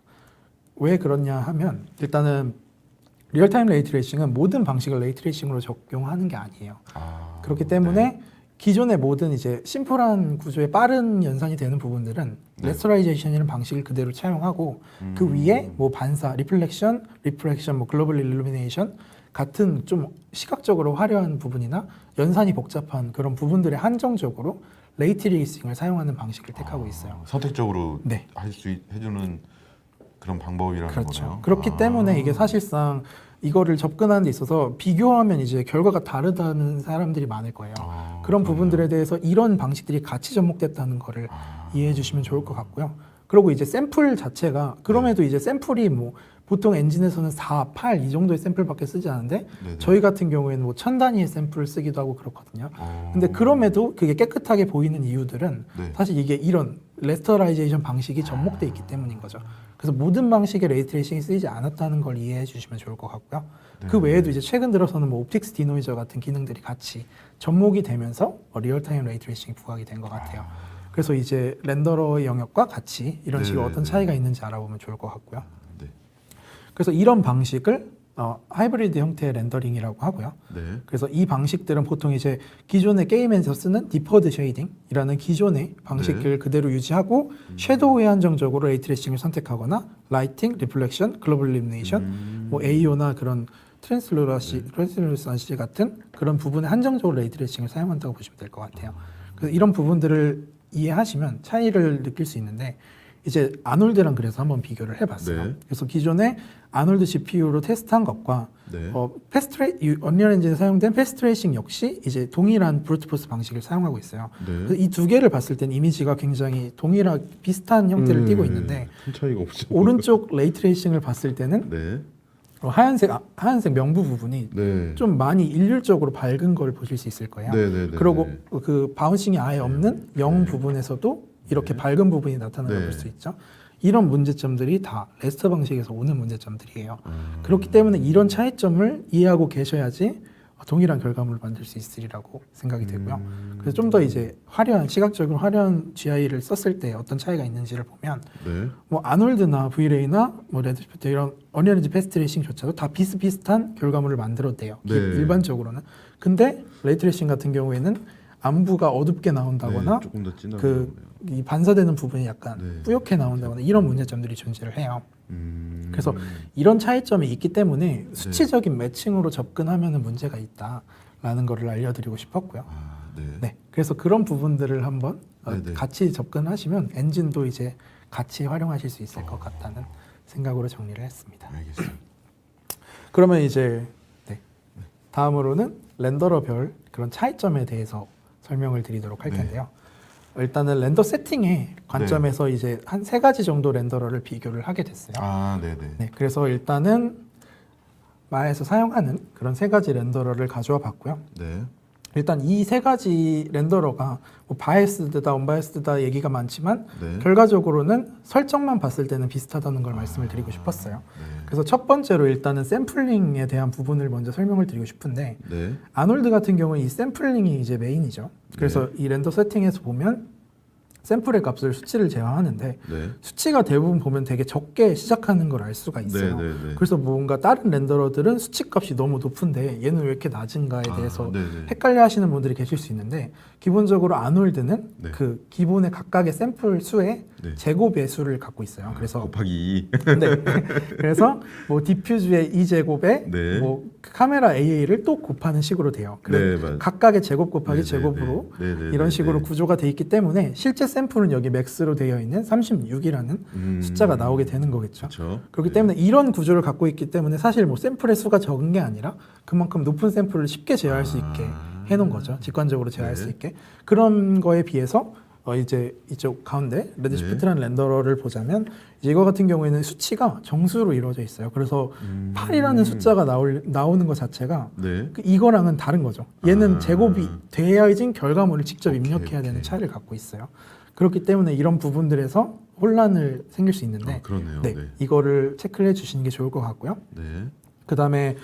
Speaker 2: 왜 그러냐 하면 일단은 리얼타임 레이트레이싱은 모든 방식을 레이트레이싱으로 적용하는 게 아니에요. 그렇기 때문에 기존의 모든 이제 심플한 구조의 빠른 연산이 되는 부분들은
Speaker 1: 네.
Speaker 2: 레스토라이제이션이라는 방식을 그대로 차용하고 그 위에 뭐 반사, 리플렉션, 뭐 글로벌 일루미네이션 같은 좀 시각적으로 화려한 부분이나 연산이 복잡한 그런 부분들에 한정적으로 레이트레이싱을 사용하는 방식을 택하고 있어요.
Speaker 1: 선택적으로
Speaker 2: 네.
Speaker 1: 해주는 그런 방법이라는
Speaker 2: 그렇죠.
Speaker 1: 거네요.
Speaker 2: 그렇기 때문에 이게 사실상 이거를 접근하는 데 있어서 비교하면 이제 결과가 다르다는 사람들이 많을 거예요. 그런 부분들에 대해서 이런 방식들이 같이 접목됐다는 거를 이해해 주시면 좋을 것 같고요. 그리고 이제 샘플 자체가 그럼에도 이제 샘플이 뭐 보통 엔진에서는 4, 8 이 정도의 샘플밖에 쓰지 않은데
Speaker 1: 네네.
Speaker 2: 저희 같은 경우에는 뭐 1000단위의 샘플을 쓰기도 하고 그렇거든요. 근데 그럼에도 그게 깨끗하게 보이는 이유들은
Speaker 1: 네.
Speaker 2: 사실 이게 이런 레스터라이제이션 방식이 접목돼 있기 때문인 거죠. 그래서 모든 방식의 레이트레이싱이 쓰이지 않았다는 걸 이해해 주시면 좋을 것 같고요. 그 외에도 이제 최근 들어서는 뭐 옵틱스 디노이저 같은 기능들이 같이 접목이 되면서 리얼타임 레이트레이싱이 부각이 된 것 같아요. 그래서 이제 렌더러의 영역과 같이 이런 식으로 어떤 차이가 있는지 알아보면 좋을 것 같고요.
Speaker 1: 네.
Speaker 2: 그래서 이런 방식을 하이브리드 형태의 렌더링이라고 하고요.
Speaker 1: 네.
Speaker 2: 그래서 이 방식들은 보통 이제 기존의 게임에서 쓰는 디퍼드 쉐이딩이라는 기존의 방식을 그대로 유지하고 섀도우에 한정적으로 레이트레이싱을 선택하거나 라이팅, 리플렉션, 글로벌 일루미네이션, 뭐 AO나 그런 트랜스루선시 같은 그런 부분에 한정적으로 레이트레이싱을 사용한다고 보시면 될 것 같아요. 그래서 이런 부분들을 이해하시면 차이를 느낄 수 있는데 이제 아놀드랑 그래서 한번 비교를 해봤어요.
Speaker 1: 네.
Speaker 2: 그래서 기존에 아놀드 GPU로 테스트한 것과
Speaker 1: 네.
Speaker 2: 언리얼 엔진에 사용된 패스트레이싱 역시 이제 동일한 브루트포스 방식을 사용하고 있어요.
Speaker 1: 네.
Speaker 2: 이 두 개를 봤을 땐 이미지가 굉장히 동일하게 비슷한 형태를 띠고 있는데
Speaker 1: 큰 차이가 없죠.
Speaker 2: 오른쪽 레이트레이싱을 봤을 때는
Speaker 1: 네.
Speaker 2: 하얀색 명부 부분이
Speaker 1: 네.
Speaker 2: 좀 많이 일률적으로 밝은 걸 보실 수 있을 거예요.
Speaker 1: 네.
Speaker 2: 그리고 그 바운싱이 아예 없는 영 부분에서도 이렇게 밝은 부분이 나타나는 걸 볼 수 있죠. 이런 문제점들이 다 레스터 방식에서 오는 문제점들이에요. 그렇기 때문에 이런 차이점을 이해하고 계셔야지 동일한 결과물을 만들 수 있으리라고 생각이 되고요. 그래서 좀 더 이제 화려한 시각적으로 화려한 GI를 썼을 때 어떤 차이가 있는지를 보면
Speaker 1: 네.
Speaker 2: 뭐 아놀드나 V-Ray나 뭐 레드스피트 이런 어니언 엔진 패스트 레이싱조차도 다 비슷비슷한 결과물을 만들어내요.
Speaker 1: 네.
Speaker 2: 일반적으로는. 근데 레이트레이싱 같은 경우에는 안부가 어둡게 나온다거나
Speaker 1: 네, 조금 더 진하게
Speaker 2: 이 반사되는 부분이 약간
Speaker 1: 네.
Speaker 2: 뿌옇게 나온다거나 이런 문제점들이 존재를 해요.
Speaker 1: 나오네요.
Speaker 2: 그래서 이런 차이점이 있기 때문에 수치적인 매칭으로 접근하면 문제가 있다라는 거를 알려드리고 싶었고요.
Speaker 1: 아, 네.
Speaker 2: 네, 그래서 그런 부분들을 한번
Speaker 1: 네, 네.
Speaker 2: 같이 접근하시면 엔진도 이제 같이 활용하실 수 있을 것 같다는 생각으로 정리를 했습니다.
Speaker 1: 알겠습니다.
Speaker 2: 그러면 이제 네, 다음으로는 렌더러별 그런 차이점에 대해서 설명을 드리도록 할
Speaker 1: 네.
Speaker 2: 텐데요. 일단은 렌더 세팅의 관점에서 이제 한 3가지 정도 렌더러를 비교를 하게 됐어요.
Speaker 1: 아, 네, 네.
Speaker 2: 네, 그래서 일단은 마에서 사용하는 그런 3가지 렌더러를 가져와 봤고요.
Speaker 1: 네.
Speaker 2: 일단 이 3가지 렌더러가 뭐 바이애스드다, 언바이애스드다 얘기가 많지만
Speaker 1: 네.
Speaker 2: 결과적으로는 설정만 봤을 때는 비슷하다는 걸 말씀을 드리고 싶었어요.
Speaker 1: 네.
Speaker 2: 그래서 첫 번째로 일단은 샘플링에 대한 부분을 먼저 설명을 드리고 싶은데
Speaker 1: 네.
Speaker 2: 아놀드 같은 경우는 이 샘플링이 이제 메인이죠. 그래서 이 렌더 세팅에서 보면 샘플의 값을 수치를 제어하는데
Speaker 1: 네.
Speaker 2: 수치가 대부분 보면 되게 적게 시작하는 걸 알 수가 있어요.
Speaker 1: 네, 네, 네.
Speaker 2: 그래서 뭔가 다른 렌더러들은 수치 값이 너무 높은데 얘는 왜 이렇게 낮은가에 대해서
Speaker 1: 네, 네.
Speaker 2: 헷갈려 하시는 분들이 계실 수 있는데 기본적으로 아놀드는
Speaker 1: 네.
Speaker 2: 그 기본의 각각의 샘플 수의
Speaker 1: 네.
Speaker 2: 제곱의 수를 갖고 있어요. 그래서
Speaker 1: 곱하기 2.
Speaker 2: 네. 그래서 뭐 디퓨즈의 2제곱에
Speaker 1: 네.
Speaker 2: 뭐 카메라 AA를 또 곱하는 식으로 돼요. 그래서
Speaker 1: 네, 맞.
Speaker 2: 각각의 제곱 곱하기
Speaker 1: 네,
Speaker 2: 제곱으로
Speaker 1: 네, 네,
Speaker 2: 이런
Speaker 1: 네,
Speaker 2: 식으로
Speaker 1: 네.
Speaker 2: 구조가 돼 있기 때문에 실제 샘플은 여기 맥스로 되어 있는 36이라는 숫자가 나오게 되는 거겠죠.
Speaker 1: 그렇죠.
Speaker 2: 그렇기
Speaker 1: 네.
Speaker 2: 때문에 이런 구조를 갖고 있기 때문에 사실 뭐 샘플의 수가 적은 게 아니라 그만큼 높은 샘플을 쉽게 제어할 수 있게 해놓은 거죠. 직관적으로 제어할
Speaker 1: 네.
Speaker 2: 수 있게. 그런 거에 비해서 이제 이쪽 가운데 레드시프트라는 렌더러를 보자면 이제 이거 같은 경우에는 수치가 정수로 이루어져 있어요. 그래서 8이라는 숫자가 나오는 것 자체가
Speaker 1: 네.
Speaker 2: 이거랑은 다른 거죠. 얘는
Speaker 1: 아.
Speaker 2: 제곱이 돼야진 결과물을 직접
Speaker 1: 오케이,
Speaker 2: 입력해야 되는
Speaker 1: 오케이.
Speaker 2: 차이를 갖고 있어요. 그렇기 때문에 이런 부분들에서 혼란을 생길 수 있는데
Speaker 1: 그러네요.
Speaker 2: 네,
Speaker 1: 네.
Speaker 2: 이거를 체크를 해주시는 게 좋을 것 같고요.
Speaker 1: 네.
Speaker 2: 그 다음에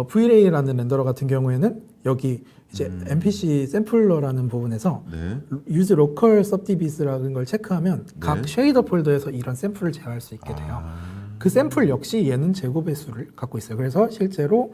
Speaker 2: V-Ray라는 렌더러 같은 경우에는 여기 이제 MPC 샘플러라는 부분에서
Speaker 1: 네.
Speaker 2: use local subdivs라는 걸 체크하면
Speaker 1: 네.
Speaker 2: 각 쉐이더 폴더에서 이런 샘플을 제어할 수 있게 돼요. 그 샘플 역시 얘는 제곱의 수를 갖고 있어요. 그래서 실제로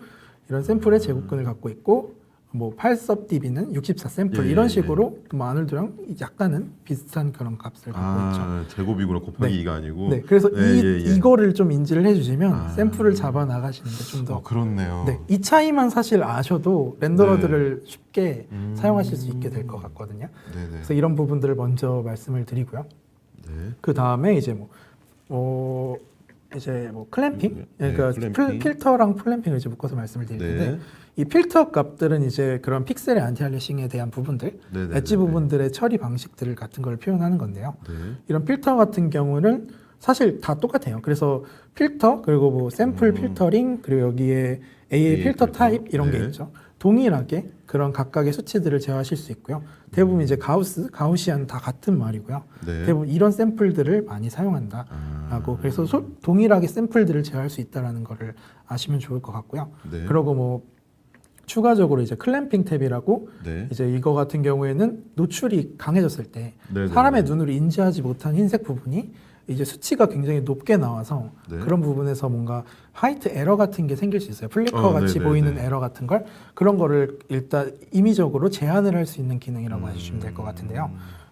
Speaker 2: 이런 샘플의 제곱근을 갖고 있고 뭐 8 subdiv는 64 샘플
Speaker 1: 예,
Speaker 2: 이런
Speaker 1: 예,
Speaker 2: 식으로 뭐 아놀드랑 약간은 비슷한 그런 값을 갖고 있죠.
Speaker 1: 제곱이구나. 곱하기
Speaker 2: 네.
Speaker 1: 2가 아니고.
Speaker 2: 네, 그래서
Speaker 1: 예.
Speaker 2: 이거를 좀 인지를 해주시면 샘플을 잡아 나가시는데 좀 더
Speaker 1: 그렇네요.
Speaker 2: 네, 이 차이만 사실 아셔도 렌더러들을 쉽게 사용하실 수 있게 될 것 같거든요.
Speaker 1: 네네.
Speaker 2: 그래서 이런 부분들을 먼저 말씀을 드리고요.
Speaker 1: 네.
Speaker 2: 그 다음에 이제 이제 뭐 클램핑,
Speaker 1: 네,
Speaker 2: 그러니까
Speaker 1: 클램핑.
Speaker 2: 필터랑 클램핑을 이제 묶어서 말씀을 드릴 텐데
Speaker 1: 네.
Speaker 2: 이 필터 값들은 이제 그런 픽셀의 안티알리싱에 대한 부분들,
Speaker 1: 네네네.
Speaker 2: 엣지 부분들의 처리 방식들 같은 걸 표현하는 건데요.
Speaker 1: 네.
Speaker 2: 이런 필터 같은 경우는 사실 다 똑같아요. 그래서 필터 그리고 뭐 샘플 필터링 그리고 여기에 AA 필터
Speaker 1: 필터.
Speaker 2: 타입 이런 게
Speaker 1: 네.
Speaker 2: 있죠. 동일하게 그런 각각의 수치들을 제어하실 수 있고요. 대부분 이제 가우시안 다 같은 말이고요.
Speaker 1: 네.
Speaker 2: 대부분 이런 샘플들을 많이 사용한다라고 그래서 동일하게 샘플들을 제어할 수 있다라는 거를 아시면 좋을 것 같고요.
Speaker 1: 네.
Speaker 2: 그리고 뭐 추가적으로 이제 클램핑 탭이라고
Speaker 1: 네.
Speaker 2: 이제 이거 같은 경우에는 노출이 강해졌을 때
Speaker 1: 네네.
Speaker 2: 사람의 눈으로 인지하지 못한 흰색 부분이 이제 수치가 굉장히 높게 나와서
Speaker 1: 네.
Speaker 2: 그런 부분에서 뭔가 화이트 에러 같은 게 생길 수 있어요. 플리커 같이
Speaker 1: 네네네.
Speaker 2: 보이는 에러 같은 걸 그런 거를 일단 임의적으로 제한을 할 수 있는 기능이라고 해주시면 될 것 같은데요.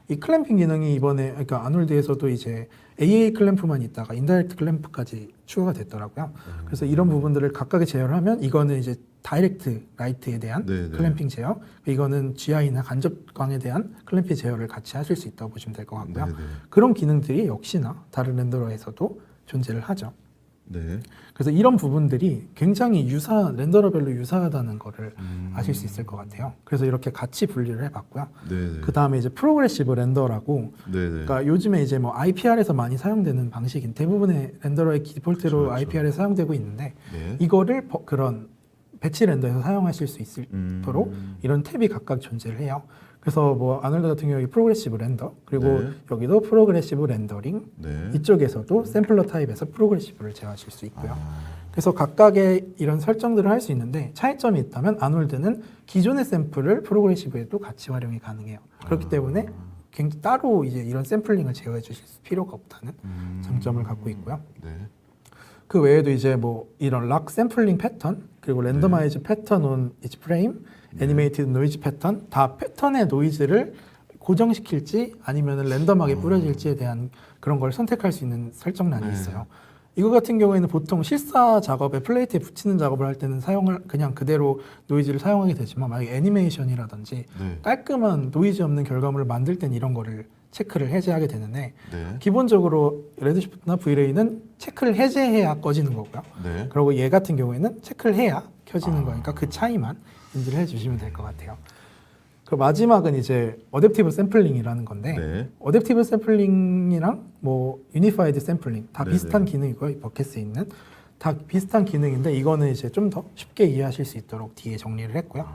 Speaker 2: 이 클램핑 기능이 이번에 그러니까 아놀드에서도 이제 AA 클램프만 있다가 인다이렉트 클램프까지 추가가 됐더라고요. 그래서 이런 부분들을 각각의 제어를 하면 이거는 이제 다이렉트 라이트에 대한
Speaker 1: 네네.
Speaker 2: 클램핑 제어, 이거는 GI나 간접광에 대한 클램핑 제어를 같이 하실 수 있다고 보시면 될 것 같고요.
Speaker 1: 네네.
Speaker 2: 그런 기능들이 역시나 다른 렌더러에서도 존재를 하죠.
Speaker 1: 네.
Speaker 2: 그래서 이런 부분들이 굉장히 렌더러별로 유사하다는 거를 아실 수 있을 것 같아요. 그래서 이렇게 같이 분리를 해봤고요.
Speaker 1: 네네.
Speaker 2: 그 다음에 이제 프로그레시브 렌더라고,
Speaker 1: 네네.
Speaker 2: 그러니까 요즘에 이제 뭐 IPR에서 많이 사용되는 방식인 대부분의 렌더러의 디폴트로
Speaker 1: 그렇죠.
Speaker 2: IPR에 사용되고 있는데
Speaker 1: 네.
Speaker 2: 이거를 그런 배치 렌더에서 사용하실 수 있도록 이런 탭이 각각 존재를 해요. 그래서 뭐 아놀드 같은 경우 프로그레시브 렌더 그리고
Speaker 1: 네.
Speaker 2: 여기도 프로그레시브 렌더링
Speaker 1: 네.
Speaker 2: 이쪽에서도 샘플러 타입에서 프로그레시브를 제어하실 수 있고요. 그래서 각각의 이런 설정들을 할 수 있는데 차이점이 있다면 아놀드는 기존의 샘플을 프로그레시브에도 같이 활용이 가능해요. 그렇기 때문에 굉장히 따로 이제 이런 샘플링을 제어해 주실 필요가 없다는 장점을 갖고 있고요.
Speaker 1: 네.
Speaker 2: 그 외에도 이제 뭐 이런 락 샘플링 패턴 그리고 랜더마이즈 패턴 온 이치 프레임, 애니메이티드 노이즈 패턴 다 패턴의 노이즈를 고정시킬지 아니면 랜덤하게 뿌려질지에 대한 그런 걸 선택할 수 있는 설정란이
Speaker 1: 네.
Speaker 2: 있어요. 이거 같은 경우에는 보통 실사 작업에 플레이트에 붙이는 작업을 할 때는 사용을 그냥 그대로 노이즈를 사용하게 되지만 만약에 애니메이션이라든지
Speaker 1: 네.
Speaker 2: 깔끔한 노이즈 없는 결과물을 만들 땐 이런 거를 체크를 해제하게 되는데
Speaker 1: 네.
Speaker 2: 기본적으로 레드시프트나 브이레이는 체크를 해제해야 꺼지는 거고요.
Speaker 1: 네.
Speaker 2: 그리고 얘 같은 경우에는 체크를 해야 켜지는 거니까 그 차이만 인지를 해주시면 될 것 같아요. 그 마지막은 이제 어댑티브 샘플링이라는 건데
Speaker 1: 네.
Speaker 2: 어댑티브 샘플링이랑 뭐 유니파이드 샘플링 다
Speaker 1: 네네.
Speaker 2: 비슷한 기능이고요. 이 버켓에 있는 다 비슷한 기능인데 이거는 이제 좀 더 쉽게 이해하실 수 있도록 뒤에 정리를 했고요.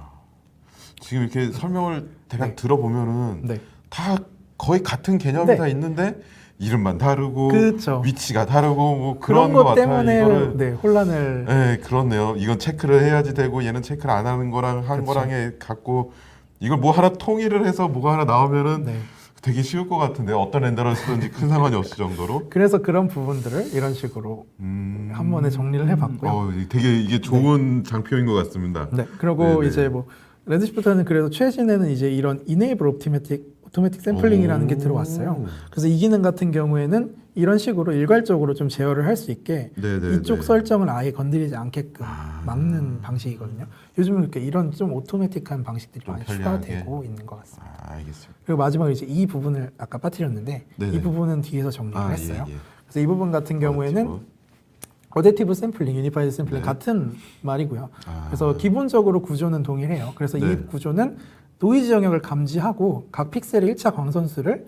Speaker 1: 지금 이렇게 설명을 대략
Speaker 2: 네.
Speaker 1: 들어보면은
Speaker 2: 네,
Speaker 1: 다 거의 같은 개념이
Speaker 2: 네.
Speaker 1: 다 있는데 이름만 다르고
Speaker 2: 그렇죠.
Speaker 1: 위치가 다르고 뭐
Speaker 2: 그런
Speaker 1: 그런
Speaker 2: 것
Speaker 1: 것 같아요.
Speaker 2: 때문에
Speaker 1: 이거를
Speaker 2: 네, 혼란을
Speaker 1: 네, 그렇네요. 이건 체크를 해야지 되고 얘는 체크를 안 하는 거랑 한
Speaker 2: 그쵸.
Speaker 1: 거랑에 갖고 이걸 뭐 하나 통일을 해서 뭐가 하나 나오면은
Speaker 2: 네.
Speaker 1: 되게 쉬울 것 같은데 어떤 렌더를 쓰든지 큰 상관이 없을 정도로.
Speaker 2: 그래서 그런 부분들을 이런 식으로 한 번에 정리를 해봤고요.
Speaker 1: 되게 이게 좋은 장표인 것 같습니다.
Speaker 2: 네, 그리고
Speaker 1: 네네.
Speaker 2: 이제 뭐 레드시프트는 그래도 최신에는 이제 이런 이네이블 오토매틱 샘플링이라는 게 들어왔어요. 그래서 이 기능 같은 경우에는 이런 식으로 일괄적으로 좀 제어를 할 수 있게
Speaker 1: 네네네.
Speaker 2: 이쪽 설정을 아예 건드리지 않게끔 막는 방식이거든요. 요즘은 이렇게 이런 좀 오토매틱한 방식들이
Speaker 1: 좀
Speaker 2: 많이
Speaker 1: 편리하게.
Speaker 2: 추가되고 있는 것 같습니다.
Speaker 1: 알겠습니다.
Speaker 2: 그리고 마지막으로 이제 이 부분을 아까 빠뜨렸는데
Speaker 1: 네네.
Speaker 2: 이 부분은 뒤에서 정리를 했어요.
Speaker 1: 예.
Speaker 2: 그래서 이 부분 같은 경우에는 어댑티브 샘플링, 유니파이드 샘플링
Speaker 1: 네.
Speaker 2: 같은 말이고요.
Speaker 1: 아.
Speaker 2: 그래서 기본적으로 구조는 동일해요. 그래서
Speaker 1: 네.
Speaker 2: 이 구조는 노이즈 영역을 감지하고 각 픽셀의 1차 광선수를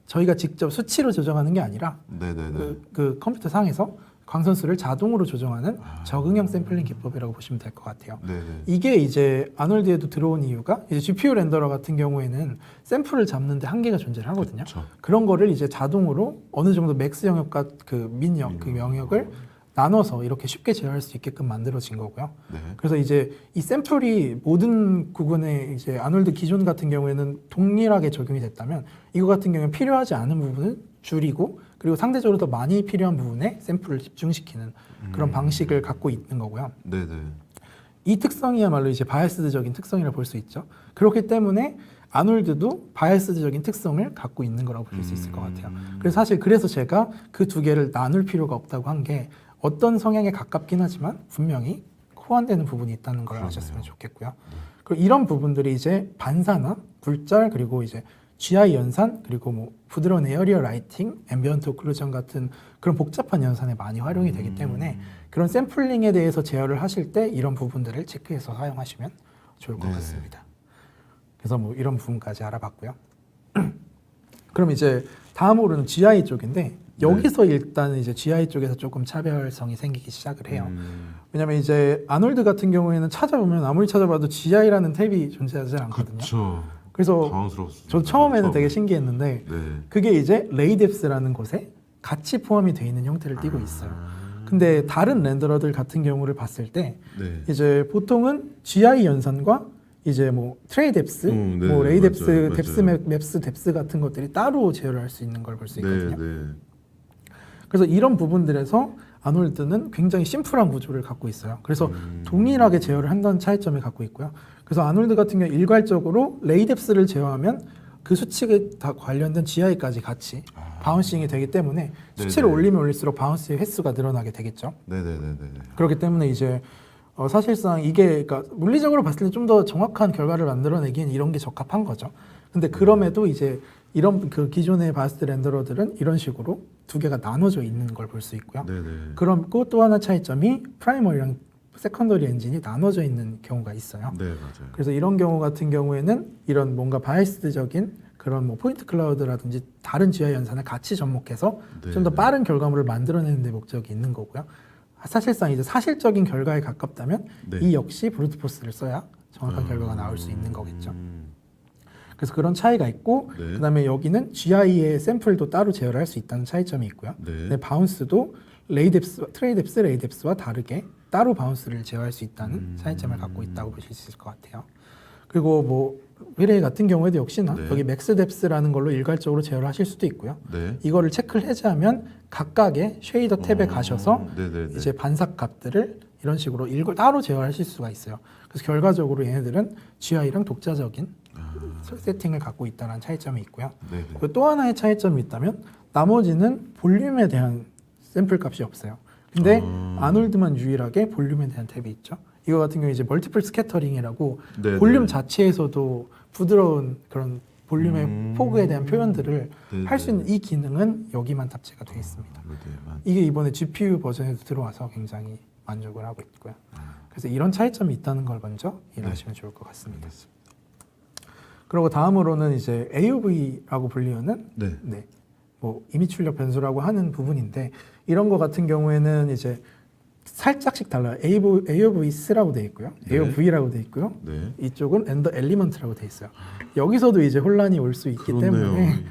Speaker 2: 저희가 직접 수치로 조정하는 게 아니라
Speaker 1: 네네네.
Speaker 2: 그 컴퓨터 상에서 광선수를 자동으로 조정하는
Speaker 1: 아.
Speaker 2: 적응형 샘플링 기법이라고 보시면 될 것 같아요.
Speaker 1: 네네.
Speaker 2: 이게 이제 아놀드에도 들어온 이유가 이제 GPU 렌더러 같은 경우에는 샘플을 잡는데 한계가 존재하거든요.
Speaker 1: 그쵸.
Speaker 2: 그런 거를 이제 자동으로 어느 정도 맥스 영역과 그 민역 그 영역을 나눠서 이렇게 쉽게 제어할 수 있게끔 만들어진 거고요.
Speaker 1: 네.
Speaker 2: 그래서 이제 이 샘플이 모든 구간에 이제 아놀드 기존 같은 경우에는 동일하게 적용이 됐다면 이거 같은 경우는 필요하지 않은 부분은 줄이고 그리고 상대적으로 더 많이 필요한 부분에 샘플을 집중시키는 그런 방식을 갖고 있는 거고요.
Speaker 1: 네네.
Speaker 2: 이 특성이야말로 이제 바이어스드적인 특성이라 볼 수 있죠. 그렇기 때문에 아놀드도 바이어스드적인 특성을 갖고 있는 거라고 볼 수 있을 것 같아요. 그래서 사실 그래서 제가 그 두 개를 나눌 필요가 없다고 한 게 어떤 성향에 가깝긴 하지만 분명히 호환되는 부분이 있다는 걸 아셨으면 좋겠고요. 그리고 이런 부분들이 이제 반사나 굴절 그리고 이제 GI 연산 그리고 뭐 부드러운 에어리어 라이팅, 앰비언트 오클루전 같은 그런 복잡한 연산에 많이 활용이 되기 때문에 그런 샘플링에 대해서 제어를 하실 때 이런 부분들을 체크해서 사용하시면 좋을 것
Speaker 1: 네.
Speaker 2: 같습니다. 그래서 뭐 이런 부분까지 알아봤고요. 그럼 이제 다음으로는 GI 쪽인데 여기서 일단 이제 GI 쪽에서 조금 차별성이 생기기 시작을 해요. 왜냐면 이제 아놀드 같은 경우에는 찾아보면 아무리 찾아봐도 GI라는 탭이 존재하지 않거든요.
Speaker 1: 그렇죠.
Speaker 2: 그래서
Speaker 1: 당황스럽습니다.
Speaker 2: 저 처음에는 되게 신기했는데
Speaker 1: 네.
Speaker 2: 그게 이제 레이뎁스라는 곳에 같이 포함이 되어 있는 형태를 띠고 있어요. 근데 다른 렌더러들 같은 경우를 봤을 때
Speaker 1: 네.
Speaker 2: 이제 보통은 GI 연산과 이제 뭐 트레이 뎁스,
Speaker 1: 네,
Speaker 2: 뭐 레이 뎁스,
Speaker 1: 맞아요,
Speaker 2: 뎁스
Speaker 1: 맞아요.
Speaker 2: 맵스 뎁스 같은 것들이 따로 제어를 할 수 있는 걸 볼 수 있거든요.
Speaker 1: 네.
Speaker 2: 그래서 이런 부분들에서 아놀드는 굉장히 심플한 구조를 갖고 있어요. 그래서 동일하게 제어를 한다는 차이점을 갖고 있고요. 그래서 아놀드 같은 경우 일괄적으로 레이뎁스를 제어하면 그 수치에 다 관련된 GI까지 같이 바운싱이 되기 때문에 수치를
Speaker 1: 네네.
Speaker 2: 올리면 올릴수록 바운스의 횟수가 늘어나게 되겠죠.
Speaker 1: 네네네네.
Speaker 2: 그렇기 때문에 이제 사실상 이게 그러니까 물리적으로 봤을 때 좀 더 정확한 결과를 만들어내기엔 이런 게 적합한 거죠. 근데 그럼에도 이제 이런 그 기존의 바스트 렌더러들은 이런 식으로 두 개가 나눠져 있는 걸 볼 수 있고요.
Speaker 1: 네네.
Speaker 2: 그럼 또 하나 차이점이 프라이머리랑 세컨더리 엔진이 나눠져 있는 경우가 있어요.
Speaker 1: 네 맞아요.
Speaker 2: 그래서 이런 경우 같은 경우에는 이런 뭔가 바이스드적인 그런 뭐 포인트 클라우드라든지 다른 GI 연산을 같이 접목해서 좀 더
Speaker 1: 네.
Speaker 2: 빠른 결과물을 만들어내는 데 목적이 있는 거고요. 사실상 이제 사실적인 결과에 가깝다면
Speaker 1: 네.
Speaker 2: 이 역시 브루트포스를 써야 정확한 결과가 나올 수 있는 거겠죠. 그래서 그런 차이가 있고
Speaker 1: 네.
Speaker 2: 그다음에 여기는 GI의 샘플도 따로 제어를 할 수 있다는 차이점이 있고요.
Speaker 1: 네.
Speaker 2: 근데 바운스도 트레이뎁스, 레이뎁스와 다르게 따로 바운스를 제어할 수 있다는 차이점을 갖고 있다고 보실 수 있을 것 같아요. 그리고 뭐 미래 같은 경우에도 역시나
Speaker 1: 네.
Speaker 2: 여기 맥스뎁스라는 걸로 일괄적으로 제어를 하실 수도 있고요.
Speaker 1: 네.
Speaker 2: 이거를 체크를 해제하면 각각의 쉐이더 탭에 가셔서
Speaker 1: 네네네.
Speaker 2: 이제 반삭 값들을 이런 식으로 따로 제어하실 수가 있어요. 그래서 결과적으로 얘네들은 GI랑 독자적인 세팅을 갖고 있다는 차이점이 있고요.
Speaker 1: 네네.
Speaker 2: 그리고 또 하나의 차이점이 있다면 나머지는 볼륨에 대한 샘플 값이 없어요. 근데 아놀드만 유일하게 볼륨에 대한 탭이 있죠. 이거 같은 경우 이제 멀티플 스캐터링이라고
Speaker 1: 네네.
Speaker 2: 볼륨 자체에서도 부드러운 그런 볼륨의 폭에 대한 표현들을
Speaker 1: 네네.
Speaker 2: 할 수 있는 이 기능은 여기만 탑재가 되어 있습니다.
Speaker 1: 네네.
Speaker 2: 이게 이번에 GPU 버전에도 들어와서 굉장히 만족을 하고 있고요. 그래서 이런 차이점이 있다는 걸 먼저 이해하시면 좋을 것 같습니다. 그리고 다음으로는 이제 AOV라고 불리는
Speaker 1: 네.
Speaker 2: 뭐 이미 출력 변수라고 하는 부분인데 이런 거 같은 경우에는 이제 살짝씩 달라요. AOV3라고 되어 있고요.
Speaker 1: 네.
Speaker 2: AOV라고 되어 있고요.
Speaker 1: 네.
Speaker 2: 이쪽은 엔더 엘리먼트라고 되어 있어요. 여기서도 이제 혼란이 올 수 있기
Speaker 1: 그렇네요.
Speaker 2: 때문에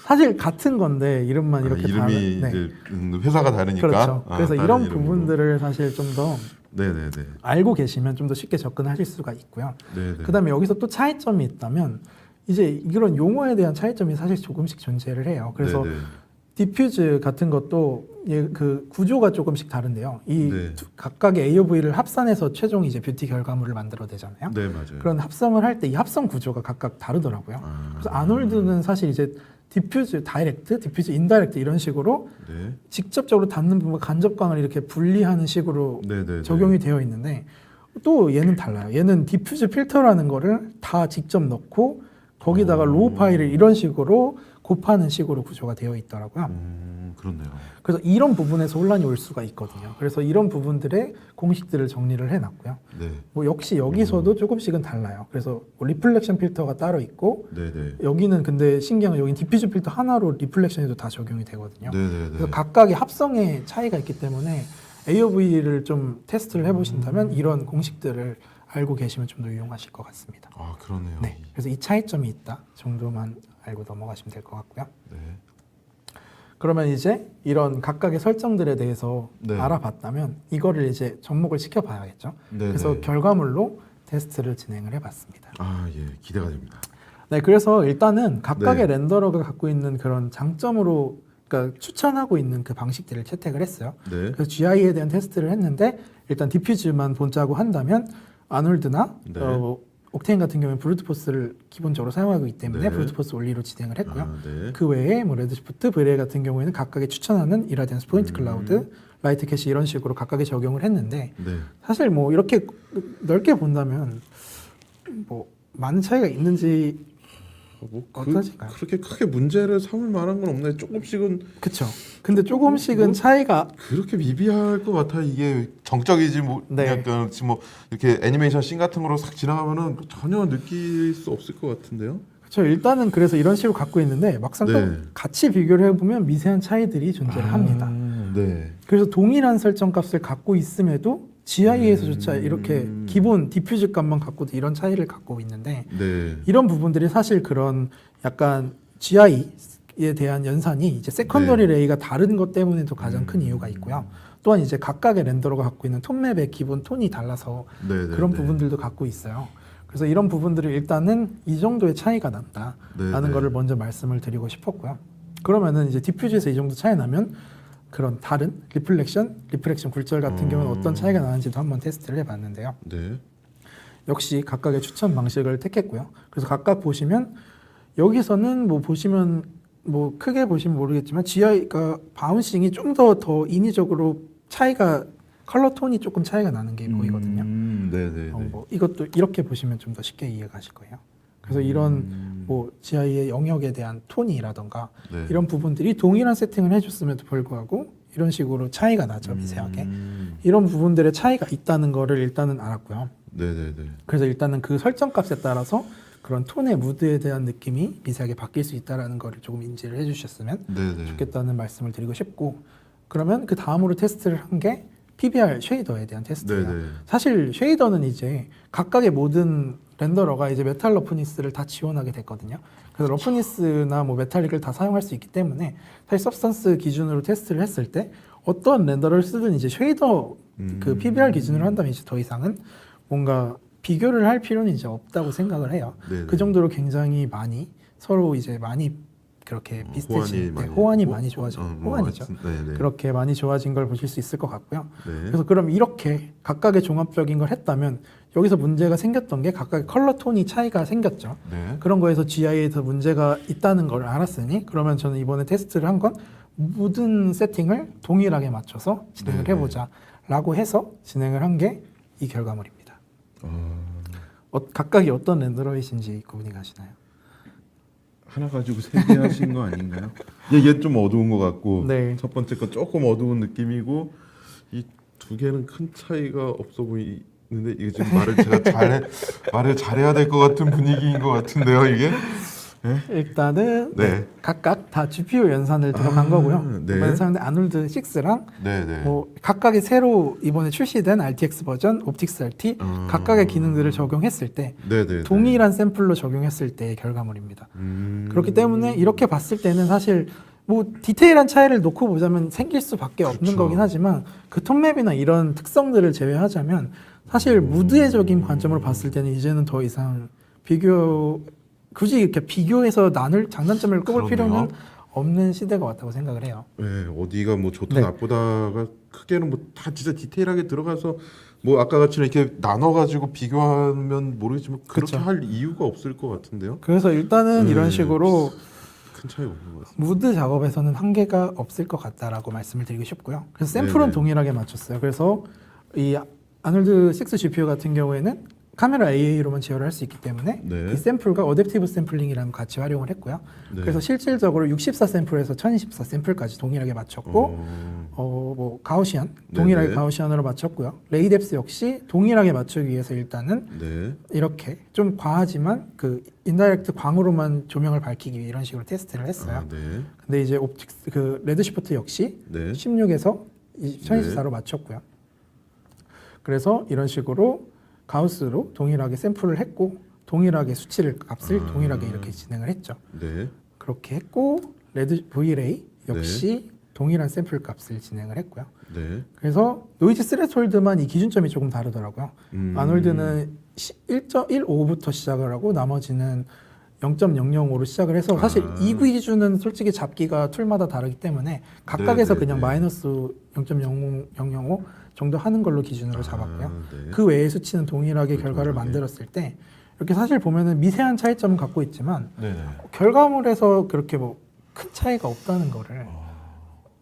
Speaker 2: 사실 같은 건데 이름만 이렇게
Speaker 1: 이름이
Speaker 2: 다른
Speaker 1: 이제 회사가 다르니까.
Speaker 2: 그렇죠. 그래서
Speaker 1: 다른
Speaker 2: 이런
Speaker 1: 이름으로.
Speaker 2: 부분들을 사실 좀 더
Speaker 1: 네네네.
Speaker 2: 알고 계시면 좀 더 쉽게 접근하실 수가 있고요.
Speaker 1: 네네.
Speaker 2: 그다음에 여기서 또 차이점이 있다면 이제 이런 용어에 대한 차이점이 사실 조금씩 존재를 해요. 그래서
Speaker 1: 네네.
Speaker 2: 디퓨즈 같은 것도 그 구조가 조금씩 다른데요. 이
Speaker 1: 네.
Speaker 2: 각각의 AOV를 합산해서 최종 이제 뷰티 결과물을 만들어내잖아요.
Speaker 1: 네 맞아요.
Speaker 2: 그런 합성을 할 때 이 합성 구조가 각각 다르더라고요.
Speaker 1: 아.
Speaker 2: 그래서 아놀드는 사실 이제 디퓨즈 다이렉트, 디퓨즈 인다이렉트 이런 식으로
Speaker 1: 네.
Speaker 2: 직접적으로 닿는 부분과 간접광을 이렇게 분리하는 식으로
Speaker 1: 네네네.
Speaker 2: 적용이 되어 있는데 또 얘는 달라요. 얘는 디퓨즈 필터라는 거를 다 직접 넣고 거기다가 로우 파일을 이런 식으로 곱하는 식으로 구조가 되어 있더라고요.
Speaker 1: 그렇네요.
Speaker 2: 그래서 이런 부분에서 혼란이 올 수가 있거든요. 그래서 이런 부분들의 공식들을 정리를 해놨고요.
Speaker 1: 네.
Speaker 2: 뭐 역시 여기서도 조금씩은 달라요. 그래서 뭐 리플렉션 필터가 따로 있고
Speaker 1: 네네.
Speaker 2: 여기는 근데 신기한 건 여기 디퓨즈 필터 하나로 리플렉션에도 다 적용이 되거든요.
Speaker 1: 네네네.
Speaker 2: 그래서 각각의 합성의 차이가 있기 때문에 AOV를 좀 테스트를 해보신다면 이런 공식들을 알고 계시면 좀 더 유용하실 것 같습니다.
Speaker 1: 아 그러네요.
Speaker 2: 네, 그래서 이 차이점이 있다 정도만 알고 넘어가시면 될 것 같고요.
Speaker 1: 네.
Speaker 2: 그러면 이제 이런 각각의 설정들에 대해서
Speaker 1: 네.
Speaker 2: 알아봤다면 이거를 이제 접목을 시켜봐야겠죠.
Speaker 1: 네네.
Speaker 2: 그래서 결과물로 테스트를 진행을 해봤습니다.
Speaker 1: 아 예, 기대가 됩니다.
Speaker 2: 네, 그래서 일단은 각각의
Speaker 1: 네.
Speaker 2: 렌더러가 갖고 있는 그런 장점으로 그러니까 추천하고 있는 그 방식들을 채택을 했어요.
Speaker 1: 네.
Speaker 2: 그래서 GI에 대한 테스트를 했는데 일단 디퓨즈만 본자고 한다면 아놀드나
Speaker 1: 네.
Speaker 2: 옥테인 같은 경우는 브루트포스를 기본적으로 사용하고 있기 때문에
Speaker 1: 네.
Speaker 2: 브루트포스 원리로 진행을 했고요.
Speaker 1: 아, 네.
Speaker 2: 그 외에 뭐 레드시프트, 브레 같은 경우에는 각각의 추천하는 이라디언스 포인트 클라우드, 라이트 캐시 이런 식으로 각각의 적용을 했는데
Speaker 1: 네.
Speaker 2: 사실 뭐 이렇게 넓게 본다면 뭐 많은 차이가 있는지 어떠신가요?
Speaker 1: 그렇게 크게 문제를 삼을 만한 건 없네. 조금씩은
Speaker 2: 그쵸. 근데 조금씩은 차이가
Speaker 1: 그렇게 미비할 것 같아. 이게 정적이지 뭐
Speaker 2: 네.
Speaker 1: 약간 지금 뭐 이렇게 애니메이션 씬 같은 거로 싹 지나가면은 전혀 느낄 수 없을 것 같은데요.
Speaker 2: 그렇죠. 일단은 그래서 이런 식으로 갖고 있는데 막상 또
Speaker 1: 네.
Speaker 2: 같이 비교를 해보면 미세한 차이들이 존재를 합니다.
Speaker 1: 네.
Speaker 2: 그래서 동일한 설정 값을 갖고 있음에도 GI에서조차 이렇게 기본 디퓨즈 값만 갖고도 이런 차이를 갖고 있는데
Speaker 1: 네.
Speaker 2: 이런 부분들이 사실 그런 약간 GI에 대한 연산이 이제 세컨더리
Speaker 1: 네.
Speaker 2: 레이가 다른 것 때문에도 가장 큰 이유가 있고요. 또한 이제 각각의 렌더러가 갖고 있는 톤맵의 기본 톤이 달라서
Speaker 1: 네, 네,
Speaker 2: 그런
Speaker 1: 네.
Speaker 2: 부분들도 갖고 있어요. 그래서 이런 부분들을 일단은 이 정도의 차이가 난다라는
Speaker 1: 네, 네.
Speaker 2: 거를 먼저 말씀을 드리고 싶었고요. 그러면은 이제 디퓨즈에서 이 정도 차이 나면 그런 다른 리플렉션 굴절 같은 경우는 어떤 차이가 나는지도 한번 테스트를 해봤는데요.
Speaker 1: 네.
Speaker 2: 역시 각각의 추천 방식을 택했고요. 그래서 각각 보시면 여기서는 뭐 보시면 뭐 크게 보시면 모르겠지만 GI가 바운싱이 좀 더 인위적으로 차이가 컬러 톤이 조금 차이가 나는 게 보이거든요.
Speaker 1: 네, 네, 네.
Speaker 2: 뭐 이것도 이렇게 보시면 좀 더 쉽게 이해가실 거예요. 그래서 이런 뭐 GI의 영역에 대한 톤이라던가
Speaker 1: 네.
Speaker 2: 이런 부분들이 동일한 세팅을 해줬음에도 불구하고 이런 식으로 차이가 나죠 미세하게. 이런 부분들의 차이가 있다는 거를 일단은 알았고요.
Speaker 1: 네, 네, 네.
Speaker 2: 그래서 일단은 그 설정값에 따라서 그런 톤의 무드에 대한 느낌이 미세하게 바뀔 수 있다는 거를 조금 인지를 해주셨으면
Speaker 1: 네, 네.
Speaker 2: 좋겠다는 말씀을 드리고 싶고 그러면 그 다음으로 테스트를 한 게 PBR 쉐이더에 대한 테스트예요.
Speaker 1: 네, 네.
Speaker 2: 사실 쉐이더는 이제 각각의 모든 렌더러가 이제 메탈 러프니스를 다 지원하게 됐거든요. 그래서 러프니스나 뭐 메탈릭을 다 사용할 수 있기 때문에 사실 서브스턴스 기준으로 테스트를 했을 때 어떤 렌더를 쓰든 이제 쉐이더 그 PBR 기준으로 한다면 이제 더 이상은 뭔가 비교를 할 필요는 이제 없다고 생각을 해요.
Speaker 1: 네네.
Speaker 2: 그 정도로 굉장히 많이 서로 이제 많이 그렇게 비슷해진 호환이 많이 좋아진 호환이죠.
Speaker 1: 네네.
Speaker 2: 그렇게 많이 좋아진 걸 보실 수 있을 것 같고요.
Speaker 1: 네.
Speaker 2: 그래서 그럼 이렇게 각각의 종합적인 걸 했다면 여기서 문제가 생겼던 게 각각의 컬러 톤이 차이가 생겼죠.
Speaker 1: 네.
Speaker 2: 그런 거에서 GI에서 문제가 있다는 걸 알았으니 그러면 저는 이번에 테스트를 한 건 모든 세팅을 동일하게 맞춰서 진행을
Speaker 1: 네네.
Speaker 2: 해보자라고 해서 진행을 한 게 이 결과물입니다.
Speaker 1: 어,
Speaker 2: 각각이 어떤 렌더러이신지 구분이 가시나요?
Speaker 1: 하나 가지고 세 개 하신 거 아닌가요? 얘 좀 어두운 것 같고
Speaker 2: 네.
Speaker 1: 첫 번째 거 조금 어두운 느낌이고 이 두 개는 큰 차이가 없어 보이는데 이게 지금 말을 잘해야 될 것 같은 분위기인 것 같은데요 이게?
Speaker 2: 일단은
Speaker 1: 네.
Speaker 2: 각각 다 GPU 연산을 들어간 거고요.
Speaker 1: 네.
Speaker 2: 이번에 사용된 아놀드 6랑
Speaker 1: 네네.
Speaker 2: 뭐 각각의 새로 이번에 출시된 RTX 버전, 옵틱스 RT 각각의 기능들을 적용했을 때
Speaker 1: 네네.
Speaker 2: 동일한 샘플로 적용했을 때의 결과물입니다. 그렇기 때문에 이렇게 봤을 때는 사실 뭐 디테일한 차이를 놓고 보자면 생길 수밖에 없는
Speaker 1: 그쵸.
Speaker 2: 거긴 하지만 그 톤맵이나 이런 특성들을 제외하자면 사실 무드의적인 관점으로 봤을 때는 이제는 더 이상 굳이 이렇게 비교해서 나눌 장단점을 꼽을
Speaker 1: 그러네요.
Speaker 2: 필요는 없는 시대가 왔다고 생각을 해요.
Speaker 1: 네, 어디가 뭐 좋다
Speaker 2: 네.
Speaker 1: 나쁘다가 크게는 뭐 다 진짜 디테일하게 들어가서 뭐 아까 같이 이렇게 나눠가지고 비교하면 모르겠지만 그렇게
Speaker 2: 그쵸.
Speaker 1: 할 이유가 없을 것 같은데요.
Speaker 2: 그래서 일단은 이런 식으로
Speaker 1: 큰 차이가 없는 것 같습니다.
Speaker 2: 무드 작업에서는 한계가 없을 것 같다라고 말씀을 드리고 싶고요. 그래서 샘플은
Speaker 1: 네네.
Speaker 2: 동일하게 맞췄어요. 그래서 이 아놀드 6 GPU 같은 경우에는 카메라 AA로만 제어를 할 수 있기 때문에
Speaker 1: 네.
Speaker 2: 이 샘플과 어댑티브 샘플링이라는 거 같이 활용을 했고요.
Speaker 1: 네.
Speaker 2: 그래서 실질적으로 64 샘플에서 1024 샘플까지 동일하게 맞췄고 뭐 가우시안 동일하게
Speaker 1: 네네.
Speaker 2: 가우시안으로 맞췄고요. 레이뎁스 역시 동일하게 맞추기 위해서 일단은
Speaker 1: 네.
Speaker 2: 이렇게 좀 과하지만 그 인다이렉트 광으로만 조명을 밝히기 위해 이런 식으로 테스트를 했어요.
Speaker 1: 아, 네.
Speaker 2: 근데 이제 옵틱스 그 레드시프트 역시
Speaker 1: 네.
Speaker 2: 16에서 1024로 맞췄고요. 그래서 이런 식으로 가우스로 동일하게 샘플을 했고 동일하게 수치를 값을 동일하게 이렇게 진행을 했죠.
Speaker 1: 네.
Speaker 2: 그렇게 했고 레드 Vray 역시 동일한 샘플 값을 진행을 했고요.
Speaker 1: 네.
Speaker 2: 그래서 노이즈 스레톨드만 이 기준점이 조금 다르더라고요. 아놀드는 1.15부터 시작을 하고 나머지는 0.005로 시작을 해서 사실 이 기준은 솔직히 잡기가 툴마다 다르기 때문에 각각에서
Speaker 1: 네, 네,
Speaker 2: 그냥
Speaker 1: 네.
Speaker 2: 마이너스 0.005 정도 하는 걸로 기준으로 잡았고요.
Speaker 1: 네.
Speaker 2: 그 외의 수치는 동일하게
Speaker 1: 그
Speaker 2: 결과를
Speaker 1: 동일하게.
Speaker 2: 만들었을 때 이렇게 사실 보면은 미세한 차이점은 갖고 있지만
Speaker 1: 네네.
Speaker 2: 결과물에서 그렇게 뭐 큰 차이가 없다는 거를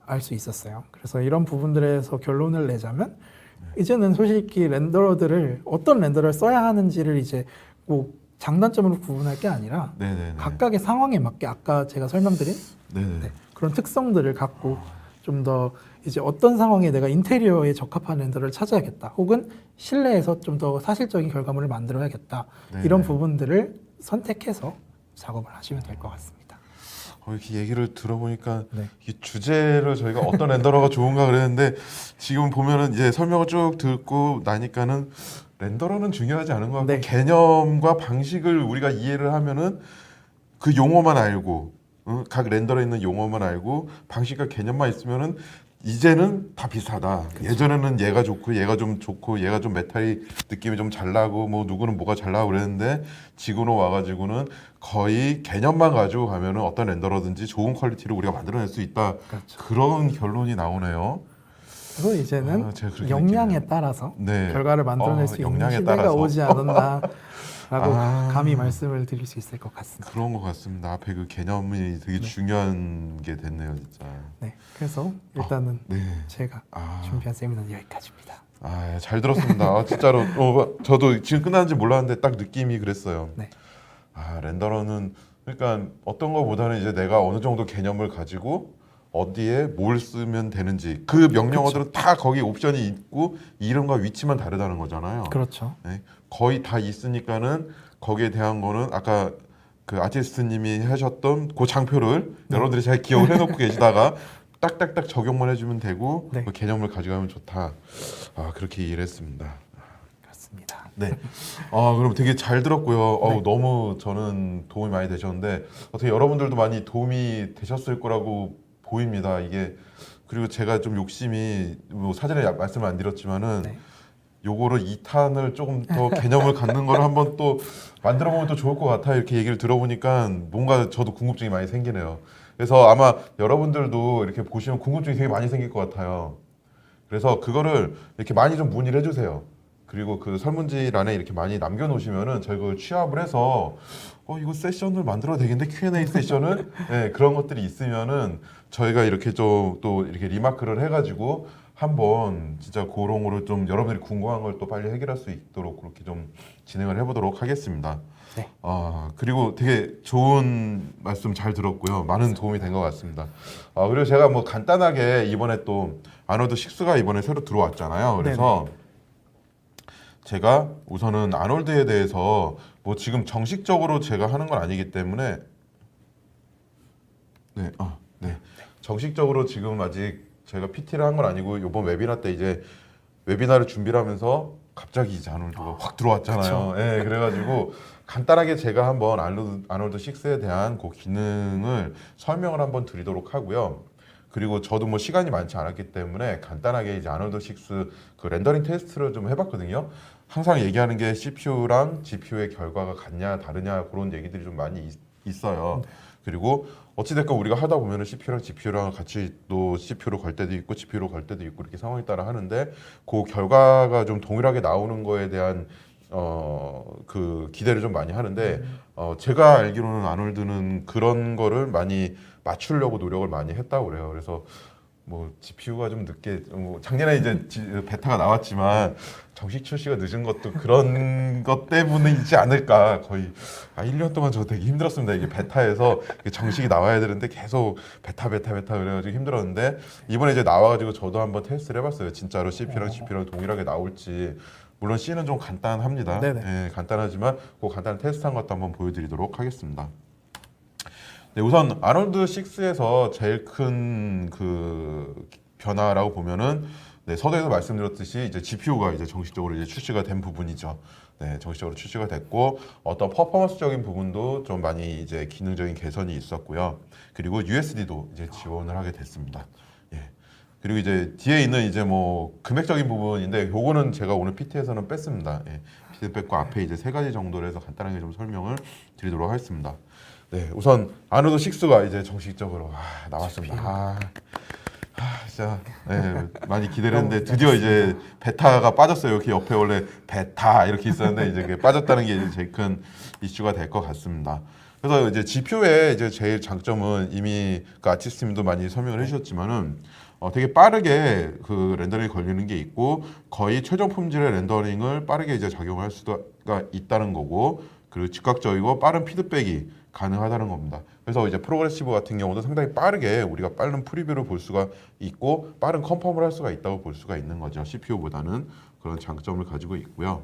Speaker 2: 알 수 있었어요. 그래서 이런 부분들에서 결론을 내자면 이제는 솔직히 렌더러들을 어떤 렌더러를 써야 하는지를 이제 뭐 장단점으로 구분할 게 아니라
Speaker 1: 네네.
Speaker 2: 각각의 상황에 맞게 아까 제가 설명드린
Speaker 1: 네네.
Speaker 2: 네, 그런 특성들을 갖고 좀 더 이제 어떤 상황에 내가 인테리어에 적합한 렌더를 찾아야겠다. 혹은 실내에서 좀 더 사실적인 결과물을 만들어야겠다.
Speaker 1: 네네.
Speaker 2: 이런 부분들을 선택해서 작업을 하시면 될 것 같습니다.
Speaker 1: 이렇게 얘기를 들어보니까
Speaker 2: 네.
Speaker 1: 이 주제를 저희가 어떤 렌더러가 좋은가 그랬는데 지금 보면은 이제 설명을 쭉 듣고 나니까는 렌더러는 중요하지 않은 것 같고
Speaker 2: 네.
Speaker 1: 개념과 방식을 우리가 이해를 하면은 그 용어만 알고 각 렌더러에 있는 용어만 알고 방식과 개념만 있으면은 이제는 다 비슷하다. 예전에는 얘가 좋고 얘가 좀 좋고 얘가 좀 메탈이 느낌이 좀 잘 나고 뭐 누구는 뭐가 잘 나고 그랬는데 지금은 와가지고는 거의 개념만 가지고 가면은 어떤 렌더러든지 좋은 퀄리티를 우리가 만들어낼 수 있다.
Speaker 2: 그렇죠.
Speaker 1: 그런 결론이 나오네요.
Speaker 2: 그래서 이제는
Speaker 1: 제가 그렇게
Speaker 2: 역량에
Speaker 1: 느끼네요.
Speaker 2: 따라서
Speaker 1: 네.
Speaker 2: 결과를 만들어낼 수 있는
Speaker 1: 역량에
Speaker 2: 시대가
Speaker 1: 따라서.
Speaker 2: 오지 않았나라고
Speaker 1: 아.
Speaker 2: 감히 말씀을 드릴 수 있을 것 같습니다.
Speaker 1: 그런 것 같습니다. 앞에 그 개념이 되게 중요한 게 됐네요, 진짜.
Speaker 2: 네, 그래서 일단은
Speaker 1: 네.
Speaker 2: 제가
Speaker 1: 아.
Speaker 2: 준비한 세미나는 여기까지입니다.
Speaker 1: 아, 잘 들었습니다. 진짜로 저도 지금 끝났는지 몰랐는데 딱 느낌이 그랬어요.
Speaker 2: 네.
Speaker 1: 렌더러는 그러니까 어떤 거보다는 이제 내가 어느 정도 개념을 가지고 어디에 뭘 쓰면 되는지 그 명령어들은 다 거기 옵션이 있고 이름과 위치만 다르다는 거잖아요.
Speaker 2: 그렇죠.
Speaker 1: 네. 거의 다 있으니까는 거기에 대한 거는 아까 그 아티스트님이 하셨던 그 장표를 여러분들이 잘 기억을 해놓고 계시다가 딱딱딱 적용만 해주면 되고
Speaker 2: 네.
Speaker 1: 그 개념을 가져가면 좋다. 그렇게 이해를 했습니다.
Speaker 2: 그렇습니다. 있습니다.
Speaker 1: 네. 그럼 되게 잘 들었고요.
Speaker 2: 네.
Speaker 1: 너무 저는 도움이 많이 되셨는데 어떻게 여러분들도 많이 도움이 되셨을 거라고 보입니다. 이게 그리고 제가 좀 욕심이 뭐 사전에 말씀을 안 드렸지만은
Speaker 2: 네.
Speaker 1: 요거를 2탄을 조금 더 개념을 갖는 거를 한번 또 만들어 보면 또 좋을 것 같아요. 이렇게 얘기를 들어보니까 뭔가 저도 궁금증이 많이 생기네요. 그래서 아마 여러분들도 이렇게 보시면 궁금증이 되게 많이 생길 것 같아요. 그래서 그거를 이렇게 많이 좀 문의를 해주세요. 그리고 그 설문지란에 이렇게 많이 남겨놓으시면은 저희 그걸 취합을 해서 이거 세션을 만들어도 되겠는데 Q&A 세션을 네, 그런 것들이 있으면은 저희가 이렇게 좀 또 이렇게 리마크를 해가지고 한번 진짜 고롱으로 좀 여러분들이 궁금한 걸 또 빨리 해결할 수 있도록 그렇게 좀 진행을 해보도록 하겠습니다.
Speaker 2: 네.
Speaker 1: 그리고 되게 좋은 말씀 잘 들었고요. 많은 도움이 된 것 같습니다. 그리고 제가 뭐 간단하게 이번에 또 아놀드 식스가 이번에 새로 들어왔잖아요. 그래서 제가 우선은 아놀드에 대해서 뭐 지금 정식적으로 제가 하는 건 아니기 때문에 네. 정식적으로 지금 아직 제가 PT를 한 건 아니고 이번 웨비나 때 이제 웨비나를 준비를 하면서 갑자기 이제 아놀드가 확 들어왔잖아요. 예, 그래가지고 간단하게 제가 한번 아놀드 6에 대한 그 기능을 설명을 한번 드리도록 하고요. 그리고 저도 뭐 시간이 많지 않았기 때문에 간단하게 이제 아놀드 6 그 렌더링 테스트를 좀 해봤거든요. 항상 얘기하는 게 CPU랑 GPU의 결과가 같냐 다르냐 그런 얘기들이 좀 많이 있어요. 그리고 어찌됐건 우리가 하다 보면은 CPU랑 GPU랑 같이 또 CPU로 걸 때도 있고 GPU로 걸 때도 있고 이렇게 상황에 따라 하는데 그 결과가 좀 동일하게 나오는 거에 대한 그 기대를 좀 많이 하는데 제가 알기로는 아놀드는 그런 거를 많이 맞추려고 노력을 많이 했다고 그래요. 그래서 뭐 GPU가 좀 늦게 작년에 이제 베타가 나왔지만 정식 출시가 늦은 것도 그런 것 때문이지 않을까. 거의 1년 동안 저 되게 힘들었습니다. 이게 베타에서 정식이 나와야 되는데 계속 베타 그래가지고 힘들었는데 이번에 이제 나와가지고 저도 한번 테스트를 해봤어요. 진짜로 CPU랑 GPU랑 동일하게 나올지. 물론 C는 좀 간단합니다. 예, 간단하지만 그 간단한 테스트한 것도 한번 보여드리도록 하겠습니다. 네, 우선 아놀드 6에서 제일 큰 그 변화라고 보면은 서두에서 말씀드렸듯이 이제 GPU가 이제 정식적으로 이제 출시가 된 부분이죠. 네, 정식적으로 출시가 됐고 어떤 퍼포먼스적인 부분도 좀 많이 이제 기능적인 개선이 있었고요. 그리고 USD도 이제 지원을 하게 됐습니다. 예. 그리고 이제 뒤에 있는 이제 뭐 금액적인 부분인데 요거는 제가 오늘 PT에서는 뺐습니다. 예. PT는 뺐고 앞에 이제 세 가지 정도로 해서 간단하게 좀 설명을 드리도록 하겠습니다. 네, 우선 아놀드 6가 이제 정식적으로 나왔습니다. 진짜 많이 기대를 했는데 드디어 이제 베타가 빠졌어요. 이렇게 옆에 원래 베타 이렇게 있었는데 이제 그게 빠졌다는 게 이제 제일 큰 이슈가 될 것 같습니다. 그래서 이제 GPU의 이제 제일 장점은 이미 그 아티스트님도 많이 설명을 해주셨지만은 되게 빠르게 그 렌더링이 걸리는 게 있고 거의 최종 품질의 렌더링을 빠르게 이제 작용할 수가 있다는 거고 그리고 즉각적이고 빠른 피드백이 가능하다는 겁니다. 그래서 이제 프로그레시브 같은 경우도 상당히 빠르게 우리가 빠른 프리뷰를 볼 수가 있고 빠른 컨펌을 할 수가 있다고 볼 수가 있는 거죠. CPU보다는 그런 장점을 가지고 있고요.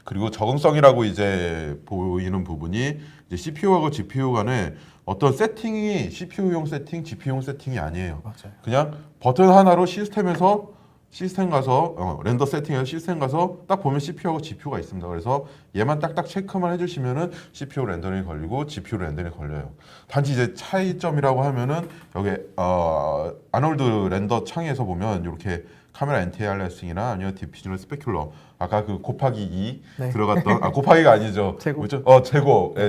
Speaker 1: 그리고 적응성이라고 이제 보이는 부분이 이제 CPU하고 GPU 간에 어떤 세팅이 CPU용 세팅, GPU용 세팅이 아니에요.
Speaker 2: 맞아요.
Speaker 1: 그냥 버튼 하나로 시스템 가서 렌더 세팅해서 시스템 가서 딱 보면 CPU하고 GPU가 있습니다. 그래서 얘만 딱딱 체크만 해주시면은 CPU 렌더링이 걸리고 GPU 렌더링이 걸려요. 단지 이제 차이점이라고 하면은 여기 아놀드 렌더 창에서 보면 이렇게 카메라 엔티알리아싱이나 아니면 디퓨저널 스페큘러 아까 그 곱하기 2 들어갔던 곱하기가 아니죠.
Speaker 2: 제곱.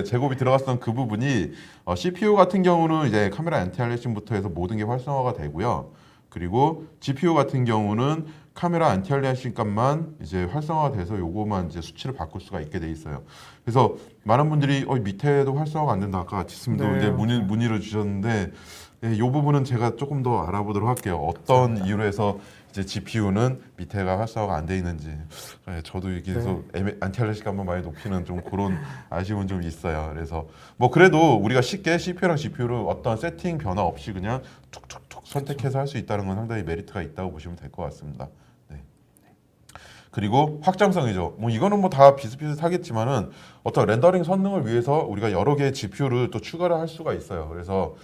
Speaker 1: 제곱이 들어갔던 그 부분이 CPU 같은 경우는 이제 카메라 엔티알리아싱부터 해서 모든 게 활성화가 되고요. 그리고 GPU 같은 경우는 카메라 안티알리아싱 값만 이제 활성화가 돼서 요거만 이제 수치를 바꿀 수가 있게 돼 있어요. 그래서 많은 분들이 밑에도 활성화가 안 된다. 아까 아티스님도 이제 문의를 주셨는데 이 부분은 제가 조금 더 알아보도록 할게요. 어떤 이유로 해서 이제 GPU는 밑에가 활성화가 안 돼 있는지 저도 여기서 안티알리아싱 값만 많이 높이는 좀 그런 아쉬움은 좀 있어요. 그래서 뭐 그래도 우리가 쉽게 CPU랑 GPU를 어떤 세팅 변화 없이 그냥 툭툭툭 선택해서 할 수 있다는 건 상당히 메리트가 있다고 보시면 될 것 같습니다. 네. 그리고 확장성이죠. 뭐 이거는 뭐 다 비슷비슷하겠지만은 어떤 렌더링 성능을 위해서 우리가 여러 개의 GPU를 또 추가를 할 수가 있어요. 그래서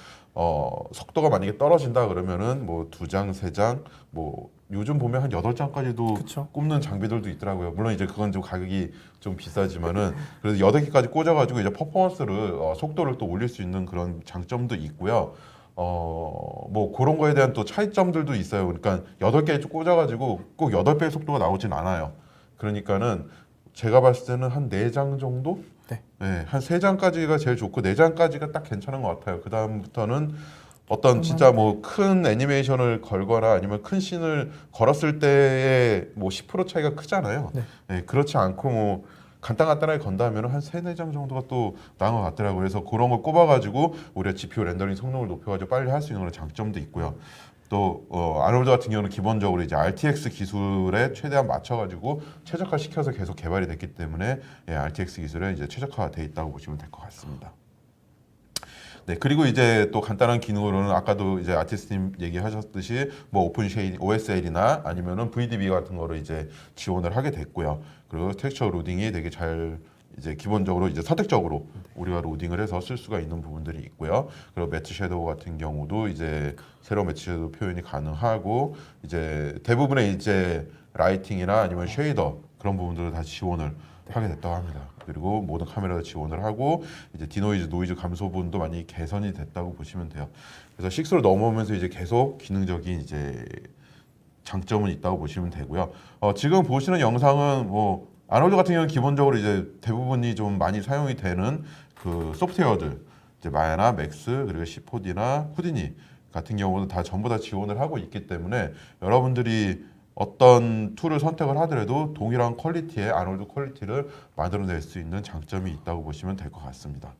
Speaker 1: 속도가 만약에 떨어진다 그러면은 뭐 2장, 3장, 뭐 요즘 보면 한 8장까지도
Speaker 2: 그쵸.
Speaker 1: 꼽는 장비들도 있더라고요. 물론 이제 그건 좀 가격이 좀 비싸지만은 그래도 8개까지 꽂아가지고 이제 퍼포먼스를 속도를 또 올릴 수 있는 그런 장점도 있고요. 뭐 그런 거에 대한 또 차이점들도 있어요. 그러니까 8개 꽂아가지고 꼭 8배의 속도가 나오진 않아요. 그러니까는 제가 봤을 때는 한 4장 정도?
Speaker 2: 네.
Speaker 1: 네, 한 3장까지가 제일 좋고 4장까지가 딱 괜찮은 것 같아요. 그 다음부터는 어떤 진짜 뭐 큰 애니메이션을 걸거나 아니면 큰 씬을 걸었을 때의 뭐 10% 차이가 크잖아요.
Speaker 2: 네.
Speaker 1: 네, 그렇지 않고 뭐 간단하게 건다면 한 3-4장 정도가 또 나은 것 같더라고요. 그래서 그런 걸 꼽아가지고 우리가 GPU 렌더링 성능을 높여가지고 빨리 할 수 있는 그런 장점도 있고요. 또 아놀드 같은 경우는 기본적으로 이제 RTX 기술에 최대한 맞춰가지고 최적화 시켜서 계속 개발이 됐기 때문에 예, RTX 기술에 이제 최적화돼 있다고 보시면 될 것 같습니다. 네, 그리고 이제 또 간단한 기능으로는 아까도 이제 아티스트님 얘기하셨듯이 뭐 오픈 쉐이딩, OSL이나 아니면은 VDB 같은 거를 이제 지원을 하게 됐고요. 그리고 텍스처 로딩이 되게 잘 이제 기본적으로 이제 선택적으로 우리가 로딩을 해서 쓸 수가 있는 부분들이 있고요. 그리고 매트 섀도우 같은 경우도 이제 새로운 매트 섀도우 표현이 가능하고 이제 대부분의 이제 라이팅이나 아니면 쉐이더 그런 부분들을 다 지원을 하게 됐다고 합니다. 그리고 모든 카메라도 지원을 하고 이제 디노이즈 노이즈 감소 부분도 많이 개선이 됐다고 보시면 돼요. 그래서 6로 넘어오면서 이제 계속 기능적인 이제 장점은 있다고 보시면 되고요. 지금 보시는 영상은 뭐 아놀드 같은 경우는 기본적으로 이제 대부분이 좀 많이 사용이 되는 그 소프트웨어들 이제 마야나 맥스 그리고 C4D나 후디니 같은 경우는 다 전부 다 지원을 하고 있기 때문에 여러분들이 어떤 툴을 선택을 하더라도 동일한 퀄리티의 아놀드 퀄리티를 만들어낼 수 있는 장점이 있다고 보시면 될 것 같습니다.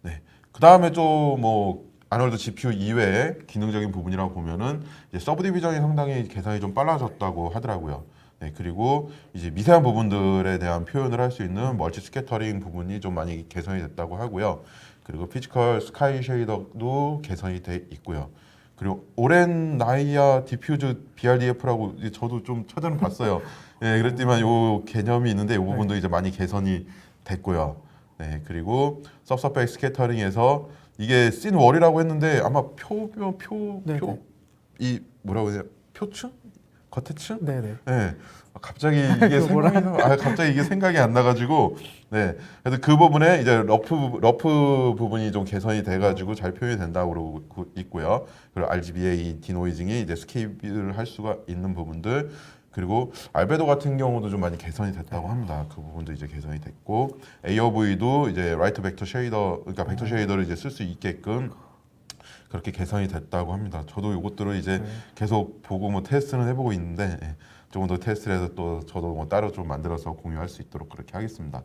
Speaker 1: 네, 그 다음에 좀 뭐 아놀드 GPU 이외의 기능적인 부분이라고 보면은 이제 서브 디비전이 상당히 계산이 좀 빨라졌다고 하더라고요. 네, 그리고 이제 미세한 부분들에 대한 표현을 할 수 있는 멀티 스캐터링 부분이 좀 많이 개선이 됐다고 하고요. 그리고 피지컬 스카이 쉐이더도 개선이 돼 있고요. 그리고 오렌 나이아 디퓨즈 BRDF라고 저도 좀 찾아는 봤어요. 예, 그랬지만 요 개념이 있는데 이 부분도 이제 많이 개선이 됐고요. 네, 그리고 서브서페이스 스캐터링에서 이게 씬 월이라고 했는데 아마 이 뭐라고 해야 되나? 표층? 겉에 층?
Speaker 2: 네네.
Speaker 1: 네. 갑자기 이게 갑자기 이게 생각이 안 나가지고 네. 그래서 그 부분에 이제 러프 부분이 좀 개선이 돼가지고 잘 표현이 된다고 그러고 있고요. 그리고 RGBA 디노이징이 이제 스케일을 할 수가 있는 부분들. 그리고 알베도 같은 경우도 좀 많이 개선이 됐다고 합니다. 그 부분도 이제 개선이 됐고 AOV도 이제 라이트 벡터 쉐이더, 그러니까 벡터 쉐이더를 이제 쓸 수 있게끔 그렇게 개선이 됐다고 합니다. 저도 이것들을 이제 계속 보고 뭐 테스트는 해보고 있는데 조금 더 테스트를 해서 또 저도 뭐 따로 좀 만들어서 공유할 수 있도록 그렇게 하겠습니다.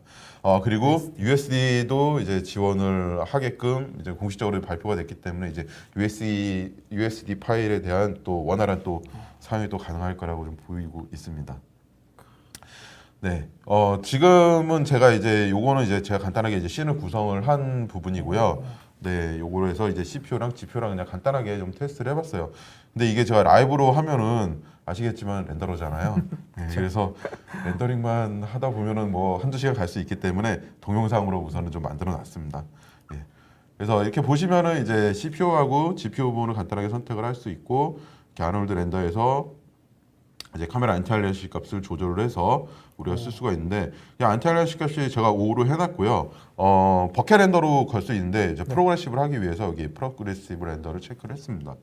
Speaker 1: 그리고 USD도 이제 지원을 하게끔 이제 공식적으로 발표가 됐기 때문에 이제 USD 파일에 대한 또 원활한 또 사용이 또 가능할 거라고 좀 보이고 있습니다. 네, 지금은 제가 이제 요거는 이제 제가 간단하게 이제 씬을 구성을 한 부분이고요. 네, 요거로 해서 이제 CPU랑 GPU랑 그냥 간단하게 좀 테스트를 해봤어요. 근데 이게 제가 라이브로 하면은 아시겠지만 렌더러잖아요. 네, 그래서 렌더링만 하다 보면은 뭐 한두 시간 갈 수 있기 때문에 동영상으로 우선은 좀 만들어 놨습니다. 네, 그래서 이렇게 보시면은 이제 CPU하고 GPU 부분을 간단하게 선택을 할 수 있고 이렇게 아놀드 렌더에서 이제 카메라 안티알리아시 값을 조절을 해서 우리가 쓸 수가 있는데 이 안티알리아시 값이 제가 5로 해놨고요. 버켓 렌더로 걸 수 있는데 이제 프로그레시브를 하기 위해서 여기 프로그레시브 렌더를 체크를 했습니다.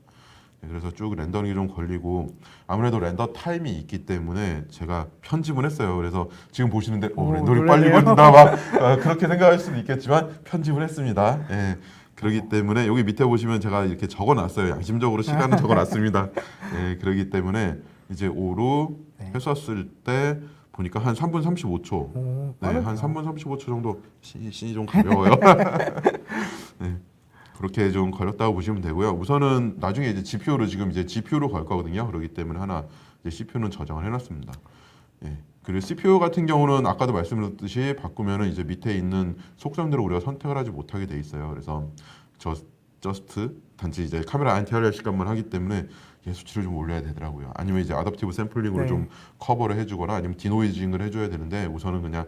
Speaker 1: 네, 그래서 쭉 렌더링이 좀 걸리고 아무래도 렌더 타임이 있기 때문에 제가 편집을 했어요. 그래서 지금 보시는데 렌더링 빨리 걸린다 막 그렇게 생각할 수도 있겠지만 편집을 했습니다. 예. 그렇기 때문에 여기 밑에 보시면 제가 이렇게 적어놨어요. 양심적으로 시간을 적어놨습니다. 예, 그렇기 때문에 이제 5로 했었을 때 보니까 한 3분 35초. 네, 한 3분 35초 정도 씬이 좀 가벼워요. 네, 그렇게 좀 걸렸다고 보시면 되고요. 우선은 나중에 이제 GPU로 지금 이제 GPU로 걸 거거든요. 그렇기 때문에 하나 이제 CPU는 저장을 해놨습니다. 예. 그리고 CPU 같은 경우는 아까도 말씀드렸듯이 바꾸면은 이제 밑에 있는 속성들을 우리가 선택을 하지 못하게 돼 있어요. 그래서 저스트 단지 이제 카메라 안티알리아 시간만 하기 때문에 수치를 좀 올려야 되더라고요. 아니면 이제 아답티브 샘플링으로 좀 커버를 해주거나 아니면 디노이징을 해줘야 되는데 우선은 그냥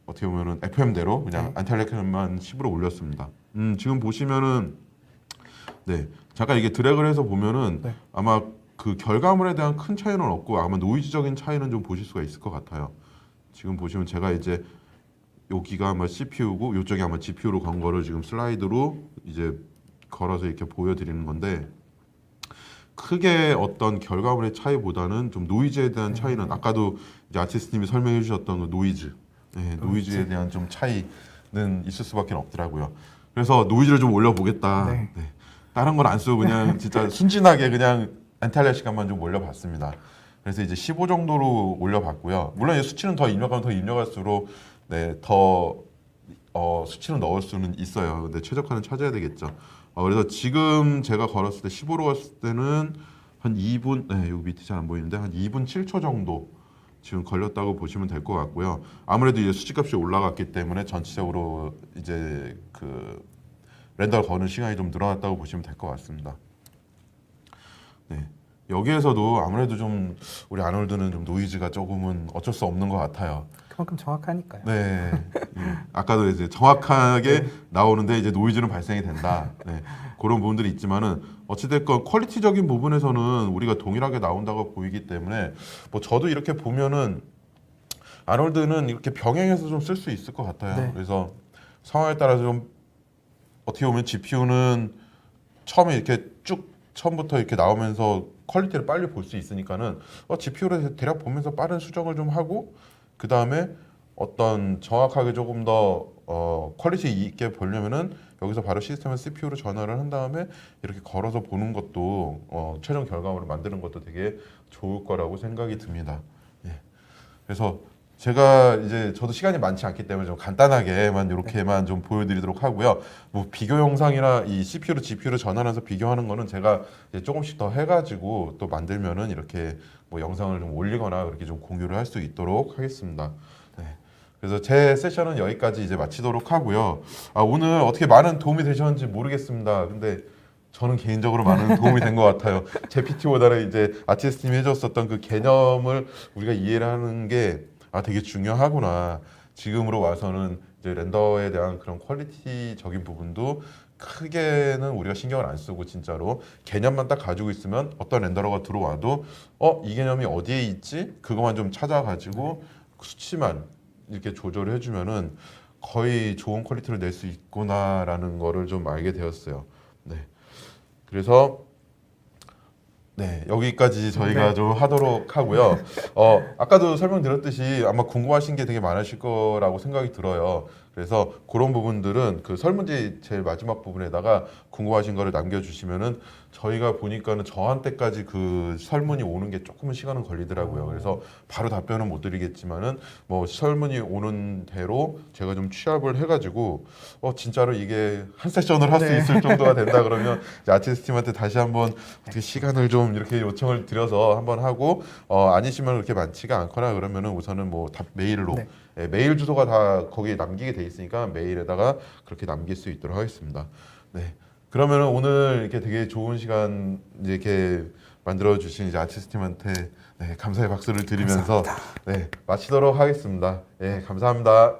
Speaker 1: 어떻게 보면은 FM대로 그냥
Speaker 2: 네.
Speaker 1: 안탈레크만 10으로 올렸습니다. 지금 보시면은 네 잠깐 이게 드래그를 해서 보면은
Speaker 2: 네.
Speaker 1: 아마 그 결과물에 대한 큰 차이는 없고 아마 노이즈적인 차이는 좀 보실 수가 있을 것 같아요. 지금 보시면 제가 이제 여기가 아마 CPU고 이쪽이 아마 GPU로 건 거를 지금 슬라이드로 이제 걸어서 이렇게 보여드리는 건데 크게 어떤 결과물의 차이보다는 좀 노이즈에 대한 차이는 아까도 이제 아티스트님이 설명해 주셨던 그 노이즈, 네, 노이즈에 대한 좀 차이는 있을 수밖에 없더라고요. 그래서 노이즈를 좀 올려보겠다.
Speaker 2: 네.
Speaker 1: 네. 다른 건 안 쓰고 그냥 진짜 순진하게 그냥 안탈리아 시간만 좀 올려봤습니다. 그래서 이제 15 정도로 올려봤고요. 물론 이 수치는 더 입력하면 더 입력할수록 네, 더 수치는 넣을 수는 있어요. 근데 최적화는 찾아야 되겠죠. 그래서 지금 제가 걸었을 때 15로 갔을 때는 한 2분, 네, 여기 밑에 잘 안 보이는데 한 2분 7초 정도 지금 걸렸다고 보시면 될 것 같고요. 아무래도 이제 수치값이 올라갔기 때문에 전체적으로 이제 그 렌더 거는 시간이 좀 늘어났다고 보시면 될 것 같습니다. 네. 여기에서도 아무래도 좀 우리 아놀드는 좀 노이즈가 조금은 어쩔 수 없는 것 같아요.
Speaker 2: 그만큼 정확하니까요.
Speaker 1: 네. 아까도 이제 정확하게 나오는데 이제 노이즈는 발생이 된다. 네. 그런 부분들이 있지만은 어찌됐건 퀄리티적인 부분에서는 우리가 동일하게 나온다고 보이기 때문에 뭐 저도 이렇게 보면은 아놀드는 이렇게 병행해서 좀 쓸 수 있을 것 같아요.
Speaker 2: 네.
Speaker 1: 그래서 상황에 따라서 좀 어떻게 보면 GPU는 처음에 이렇게 쭉 처음부터 이렇게 나오면서 퀄리티를 빨리 볼 수 있으니까는 GPU를 대략 보면서 빠른 수정을 좀 하고 그 다음에 어떤 정확하게 조금 더 퀄리티 있게 보려면은 여기서 바로 시스템을 CPU로 전환을 한 다음에 이렇게 걸어서 보는 것도 최종 결과물을 만드는 것도 되게 좋을 거라고 생각이 듭니다. 예. 그래서 제가 이제 저도 시간이 많지 않기 때문에 좀 간단하게만 이렇게만 좀 보여드리도록 하고요. 뭐 비교 영상이나 이 CPU로 GPU로 전환해서 비교하는 거는 제가 이제 조금씩 더 해가지고 또 만들면은 이렇게 뭐 영상을 좀 올리거나 그렇게 좀 공유를 할 수 있도록 하겠습니다. 네. 그래서 제 세션은 여기까지 이제 마치도록 하고요. 오늘 어떻게 많은 도움이 되셨는지 모르겠습니다. 근데 저는 개인적으로 많은 도움이 된 것 같아요. 제 PT보다는 이제 아티스트님이 해줬었던 그 개념을 우리가 이해를 하는 게 되게 중요하구나. 지금으로 와서는 이제 렌더에 대한 그런 퀄리티적인 부분도 크게는 우리가 신경을 안 쓰고 진짜로 개념만 딱 가지고 있으면 어떤 렌더러가 들어와도 이 개념이 어디에 있지? 그것만 좀 찾아가지고 수치만 이렇게 조절을 해주면은 거의 좋은 퀄리티를 낼 수 있구나라는 거를 좀 알게 되었어요. 네. 그래서 네, 여기까지 저희가 좀 하도록 하고요. 아까도 설명드렸듯이 아마 궁금하신 게 되게 많으실 거라고 생각이 들어요. 그래서 그런 부분들은 그 설문지 제일 마지막 부분에다가 궁금하신 거를 남겨주시면은 저희가 보니까는 저한테까지 그 설문이 오는 게 조금은 시간은 걸리더라고요. 그래서 바로 답변은 못 드리겠지만은 뭐 설문이 오는 대로 제가 좀 취합을 해가지고 진짜로 이게 한 세션을 할 수 있을 정도가 된다 그러면 이제 아티스트 팀한테 다시 한번 어떻게 시간을 좀 이렇게 요청을 드려서 한번 하고 아니시면 그렇게 많지가 않거나 그러면은 우선은 뭐 답 메일로 메일 주소가 다 거기에 남기게 돼 있으니까 메일에다가 그렇게 남길 수 있도록 하겠습니다. 네. 그러면은 오늘 이렇게 되게 좋은 시간 이제 이렇게 만들어 주신 이제 아티스트 팀한테 감사의 박수를 드리면서 마치도록 하겠습니다. 감사합니다.